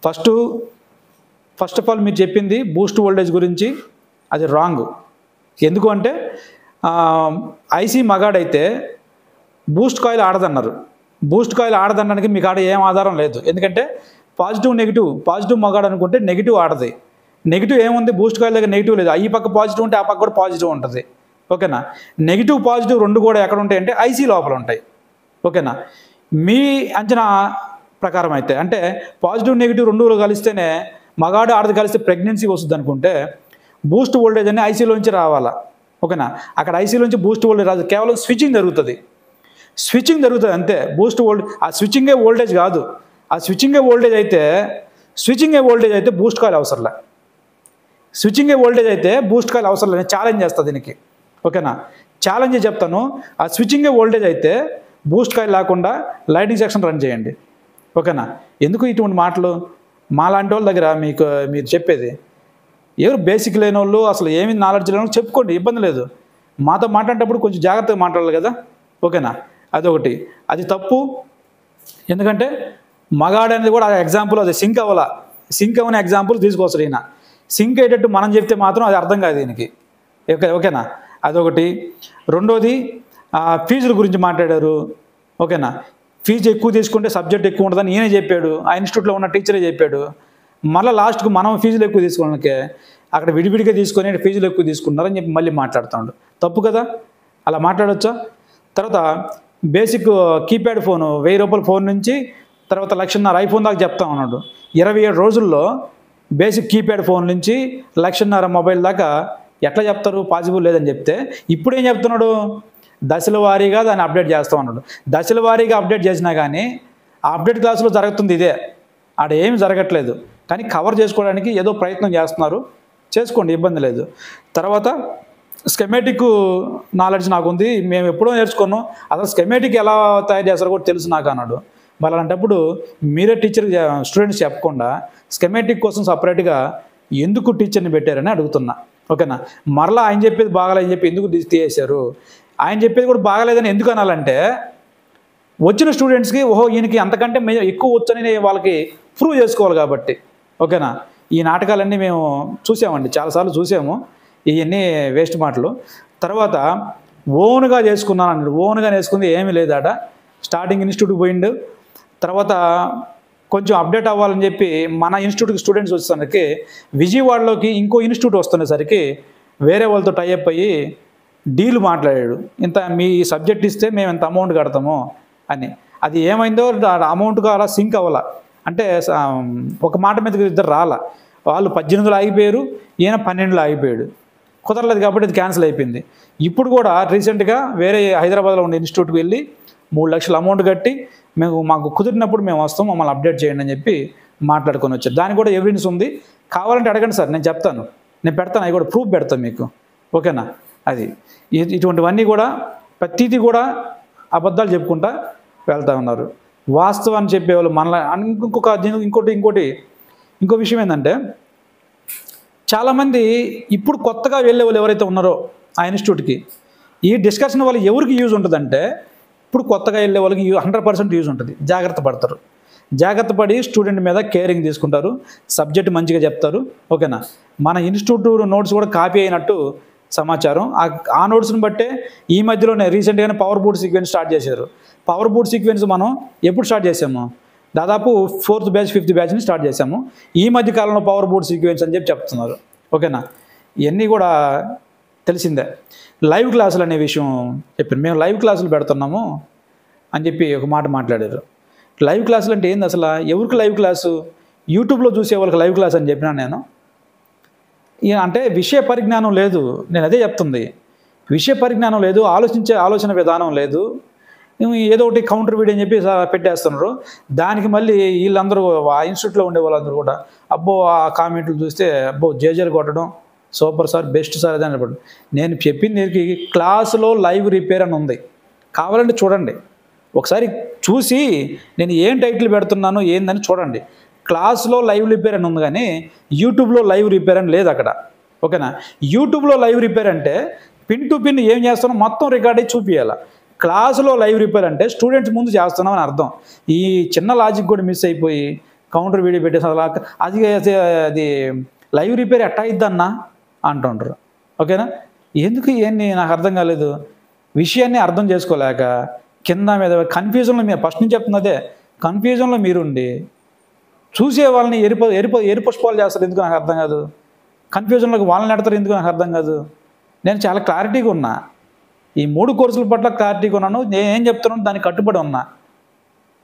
ఫస్ట్ ఆఫ్ ఆల్ మీరు చెప్పింది బూస్ట్ వోల్టేజ్ గురించి అది రాంగ్. ఎందుకు అంటే ఐసీ మగాడైతే బూస్ట్ కాయిల్ ఆడదన్నారు. బూస్ట్ కాయిల్ ఆడదనడానికి మీకు ఆడ ఏం ఆధారం లేదు. ఎందుకంటే పాజిటివ్ నెగిటివ్, పాజిటివ్ మగాడు అనుకుంటే నెగిటివ్ ఆడది. నెగిటివ్ ఏముంది? బూస్ట్ కాయిల్ దగ్గర నెగిటివ్ లేదు. ఈ పక్క పాజిటివ్ ఉంటే ఆ పక్క కూడా పాజిటివ్ ఉంటుంది. ఓకేనా? నెగిటివ్ పాజిటివ్ రెండు కూడా ఎక్కడ ఉంటాయి అంటే ఐసీ లోపల ఉంటాయి. ఓకేనా? మీ అంచనా ప్రకారం అయితే అంటే పాజిటివ్ నెగిటివ్ రెండు కలిస్తేనే మగాడు ఆడది కలిస్తే ప్రెగ్నెన్సీ వస్తుంది అనుకుంటే బూస్ట్ వోల్టేజ్ అని ఐసీలోంచి రావాలా. ఓకేనా? అక్కడ ఐసీలోంచి బూస్ట్ వోల్టేజ్ రాదు, కేవలం స్విచ్చింగ్ జరుగుతుంది. స్విచ్చింగ్ జరుగుతుంది అంతే. బూస్ట్ వోల్టేజ్ ఆ స్విచ్చింగే వోల్టేజ్ కాదు. ఆ స్విచ్చింగే వోల్టేజ్ అయితే బూస్ట్ కాయిల్ అవసరంలే. స్విచ్చింగే వోల్టేజ్ అయితే బూస్ట్ కాయిల్ అవసరం లేదు. ఛాలెంజ్ చేస్తా దీనికి, ఓకేనా? ఛాలెంజ్ చెప్తాను. ఆ స్విచ్చింగే వోల్టేజ్ అయితే బూస్ట్ కాయిల్ లేకుండా లైటింగ్ సెక్షన్ రన్ చేయండి, ఓకేనా? ఎందుకు ఇటువంటి మాటలు మాలాంటి వాళ్ళ దగ్గర మీరు చెప్పేది? ఎవరు బేసిక్ లేని వాళ్ళు, అసలు ఏమి నాలెడ్జ్ లేని వాళ్ళు చెప్పుకోండి, ఇబ్బంది లేదు. మాతో మాట్లాడేటప్పుడు కొంచెం జాగ్రత్తగా మాట్లాడాలి కదా, ఓకేనా? అదొకటి, అది తప్పు. ఎందుకంటే మగాడు అనేది కూడా ఎగ్జాంపుల్ అది సింక్ అవ్వని ఎగ్జాంపుల్ తీసుకొస్తారు ఈయన. సింక్ అయ్యేటట్టు మనం చెప్తే మాత్రం అది అర్థం కాదు దీనికి, ఓకేనా? అదొకటి. రెండోది ఫీజుల గురించి మాట్లాడారు, ఓకేనా? ఫీజు ఎక్కువ తీసుకుంటే సబ్జెక్ట్ ఎక్కువ ఉంటుందని ఈయనే చెప్పాడు, ఆ ఇన్స్టిట్యూట్లో ఉన్న టీచరే చెప్పాడు. మళ్ళీ లాస్ట్కు మనం ఫీజులు ఎక్కువ తీసుకోవడానికే అక్కడ విడివిడిగా తీసుకొని ఫీజులు ఎక్కువ తీసుకుంటున్నారని చెప్పి మళ్ళీ మాట్లాడుతున్నాడు. తప్పు కదా, అలా మాట్లాడవచ్చా? తర్వాత బేసిక్ కీప్యాడ్ ఫోను 1000 రూపాయల ఫోన్ నుంచి తర్వాత 1,50,000 ఐఫోన్ దాకా చెప్తా ఉన్నాడు. 27 రోజుల్లో బేసిక్ కీప్యాడ్ ఫోన్ నుంచి 1,50,000 మొబైల్ దాకా ఎట్లా చెప్తారు? పాసిబుల్ లేదని చెప్తే ఇప్పుడు ఏం చెప్తున్నాడు? దశల వారీగా దాన్ని అప్డేట్ చేస్తూ ఉన్నాడు. దశల వారీగా అప్డేట్ చేసినా కానీ ఆ అప్డేట్ క్లాసులో జరుగుతుంది ఇదే, ఆడ ఏమి జరగట్లేదు. కానీ కవర్ చేసుకోవడానికి ఏదో ప్రయత్నం చేస్తున్నారు, చేసుకోండి, ఇబ్బంది లేదు. తర్వాత స్కెమేటిక్ నాలెడ్జ్ నాకుంది, మేము ఎప్పుడో నేర్చుకున్నాం, అసలు స్కెమేటిక్ ఎలా తయారు చేస్తారో కూడా తెలుసు నాకు అన్నాడు. మరి అలాంటప్పుడు మీరే టీచర్ స్టూడెంట్స్ చెప్పకుండా స్కెమేటిక్ కోసం సపరేట్గా ఎందుకు టీచర్ని పెట్టారని అడుగుతున్నా, ఓకేనా? మరలా ఆయన చెప్పేది బాగాలేదని చెప్పి ఎందుకు తీసేశారు? ఆయన చెప్పేది కూడా బాగాలేదని ఎందుకు అనాలంటే వచ్చిన స్టూడెంట్స్కి ఓహో ఈయనకి అంతకంటే ఎక్కువ వచ్చని వాళ్ళకి ప్రూవ్ చేసుకోవాలి కాబట్టి, ఓకేనా? ఈ నాటకాలన్నీ మేము చూసామండి, చాలాసార్లు చూసాము. ఇవన్నీ వేస్ట్ మాటలు. తర్వాత ఓన్గా చేసుకున్నాను అన్నాడు. ఓన్గా నేర్చుకుంది ఏమీ లేదాట. స్టార్టింగ్ ఇన్స్టిట్యూట్కి పోయిండు, తర్వాత కొంచెం అప్డేట్ అవ్వాలని చెప్పి మన ఇన్స్టిట్యూట్కి స్టూడెంట్స్ వచ్చేసరికి విజయవాడలోకి ఇంకో ఇన్స్టిట్యూట్ వస్తునేసరికి వేరే వాళ్ళతో టైఅప్ అయ్యి డీల్ మాట్లాడాడు. ఇంత మీ సబ్జెక్ట్ ఇస్తే మేము ఇంత అమౌంట్ కడతాము అని. అది ఏమైందో అమౌంట్గా అలా సింక్ అవ్వాల. అంటే ఒక మాట మీద ఇద్దరు రాలా. వాళ్ళు 18లో ఆగిపోయారు, ఈయన 12లో ఆగిపోయాడు. కుదరలేదు కాబట్టి అది క్యాన్సిల్ అయిపోయింది. ఇప్పుడు కూడా రీసెంట్గా వేరే హైదరాబాద్లో ఉండే ఇన్స్టిట్యూట్కి వెళ్ళి 3 లక్షల అమౌంట్ కట్టి మాకు కుదిరినప్పుడు మేము వస్తాం, మమ్మల్ని అప్డేట్ చేయండి అని చెప్పి మాట్లాడుకొని వచ్చారు. దానికి కూడా ఎవిడెన్స్ ఉంది, కావాలంటే అడగండి సార్, నేను చెప్తాను, నేను పెడతాను, అవి కూడా ప్రూఫ్ పెడతాను మీకు, ఓకేనా? అది ఇటువంటివన్నీ కూడా ప్రతిదీ కూడా అబద్ధాలు చెప్పుకుంటా వెళ్తూ ఉన్నారు. వాస్తవాన్ని చెప్పేవాళ్ళు మనలా. ఇంకో విషయం ఏంటంటే చాలామంది ఇప్పుడు కొత్తగా వెళ్ళే వాళ్ళు ఎవరైతే ఉన్నారో ఆ ఇన్స్టిట్యూట్కి ఈ డిస్కషన్ వల్ల ఎవరికి యూజ్ ఉంటుందంటే ఇప్పుడు కొత్తగా వెళ్ళే వాళ్ళకి 100% యూజ్ ఉంటుంది. జాగ్రత్త పడతారు, జాగ్రత్త పడి స్టూడెంట్ మీద కేరింగ్ తీసుకుంటారు, సబ్జెక్ట్ మంచిగా చెప్తారు, ఓకేనా? మన ఇన్స్టిట్యూట్ నోట్స్ కూడా కాపీ అయినట్టు సమాచారం. ఆ నోట్స్ని బట్టే ఈ మధ్యలోనే రీసెంట్గానే పవర్ బోర్డ్ సీక్వెన్స్ స్టార్ట్ చేశారు. పవర్ బోర్డ్ సీక్వెన్స్ మనం ఎప్పుడు స్టార్ట్ చేసాము? దాదాపు 4th బ్యాచ్ 5th బ్యాచ్ని స్టార్ట్ చేసాము. ఈ మధ్య కాలంలో పవర్ బోర్డ్ సీక్వెన్స్ అని చెప్పి చెప్తున్నారు, ఓకేనా? ఇవన్నీ కూడా తెలిసిందే. లైవ్ క్లాసులు అనే విషయం చెప్పారు. మేము లైవ్ క్లాసులు పెడుతున్నాము అని చెప్పి ఒక మాట మాట్లాడారు. లైవ్ క్లాసులు అంటే ఏంది అసలు? ఎవరికి లైవ్ క్లాసు? యూట్యూబ్లో చూసే వాళ్ళకి లైవ్ క్లాస్ అని చెప్పినా నేను. అంటే విషయ పరిజ్ఞానం లేదు, నేను అదే చెప్తుంది. విషయ పరిజ్ఞానం లేదు, ఆలోచన విధానం లేదు. ఏదో ఒకటి కౌంటర్ వీడియో అని చెప్పి పెట్టేస్తున్నారు. దానికి మళ్ళీ వీళ్ళందరూ ఆ ఇన్స్టిట్యూట్లో ఉండే వాళ్ళందరూ కూడా అబ్బో ఆ కామెంట్లు చూస్తే అబ్బో జేజర్ కొట్టడం, సూపర్ సార్, బెస్ట్ సార్ అదే అనబడి. నేను చెప్పింది క్లాసులో లైవ్ రిపేర్ అని ఉంది, కావాలంటే చూడండి ఒకసారి. చూసి నేను ఏం టైటిల్ పెడుతున్నానో ఏందని చూడండి. క్లాస్లో లైవ్ రిపేర్ అని ఉంది కానీ యూట్యూబ్లో లైవ్ రిపేర్ అని లేదు అక్కడ, ఓకేనా? యూట్యూబ్లో లైవ్ రిపేర్ అంటే పిన్ టు పిన్ ఏం చేస్తానో మొత్తం రికార్డ్ అయ్యి చూపించాలి. క్లాసులో లైవ్ రిపేర్ అంటే స్టూడెంట్స్ ముందు చేస్తున్నాం అని అర్థం. ఈ చిన్న లాజిక్ కూడా మిస్ అయిపోయి కౌంటర్ వీడియో పెట్టేసి అది లైవ్ రిపేర్ ఎట్టా అయిద్దన్నా అంటుంటారు, ఓకేనా? ఎందుకు ఏంటి నాకు అర్థం కాలేదు. విషయాన్ని అర్థం చేసుకోలేక కింద మీద కన్ఫ్యూజన్లో మీరు ఫస్ట్ నుంచి చెప్తున్నదే, కన్ఫ్యూజన్లో మీరుండి చూసే వాళ్ళని ఎరుపుష్పాలు చేస్తారు. ఎందుకు నాకు అర్థం కాదు. కన్ఫ్యూజన్లోకి వాళ్ళని ఎడతారు ఎందుకు నాకు అర్థం కాదు. నేను చాలా క్లారిటీగా ఉన్నా, ఈ 3 కోర్సుల పట్ల క్లారిటీగా ఉన్నాను. నేను ఏం చెప్తున్నాను దానికి కట్టుబడి ఉన్నా.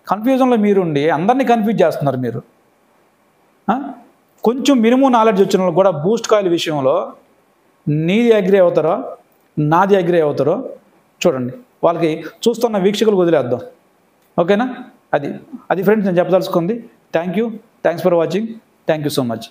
కన్ఫ్యూజన్లో మీరుండి అందరినీ కన్ఫ్యూజ్ చేస్తున్నారు మీరు. కొంచెం మినిమం నాలెడ్జ్ వచ్చిన వాళ్ళు కూడా బూస్ట్ కాయిల్ విషయంలో నీది అగ్రి అవుతారో నాది అగ్రి అవుతారో చూడండి. వాళ్ళకి చూస్తున్న వీక్షకులకు వదిలేద్దాం. ఓకేనా? అది ఫ్రెండ్స్ నేను చెప్పదలుచుకుంది. Thanks for watching. Thank you so much.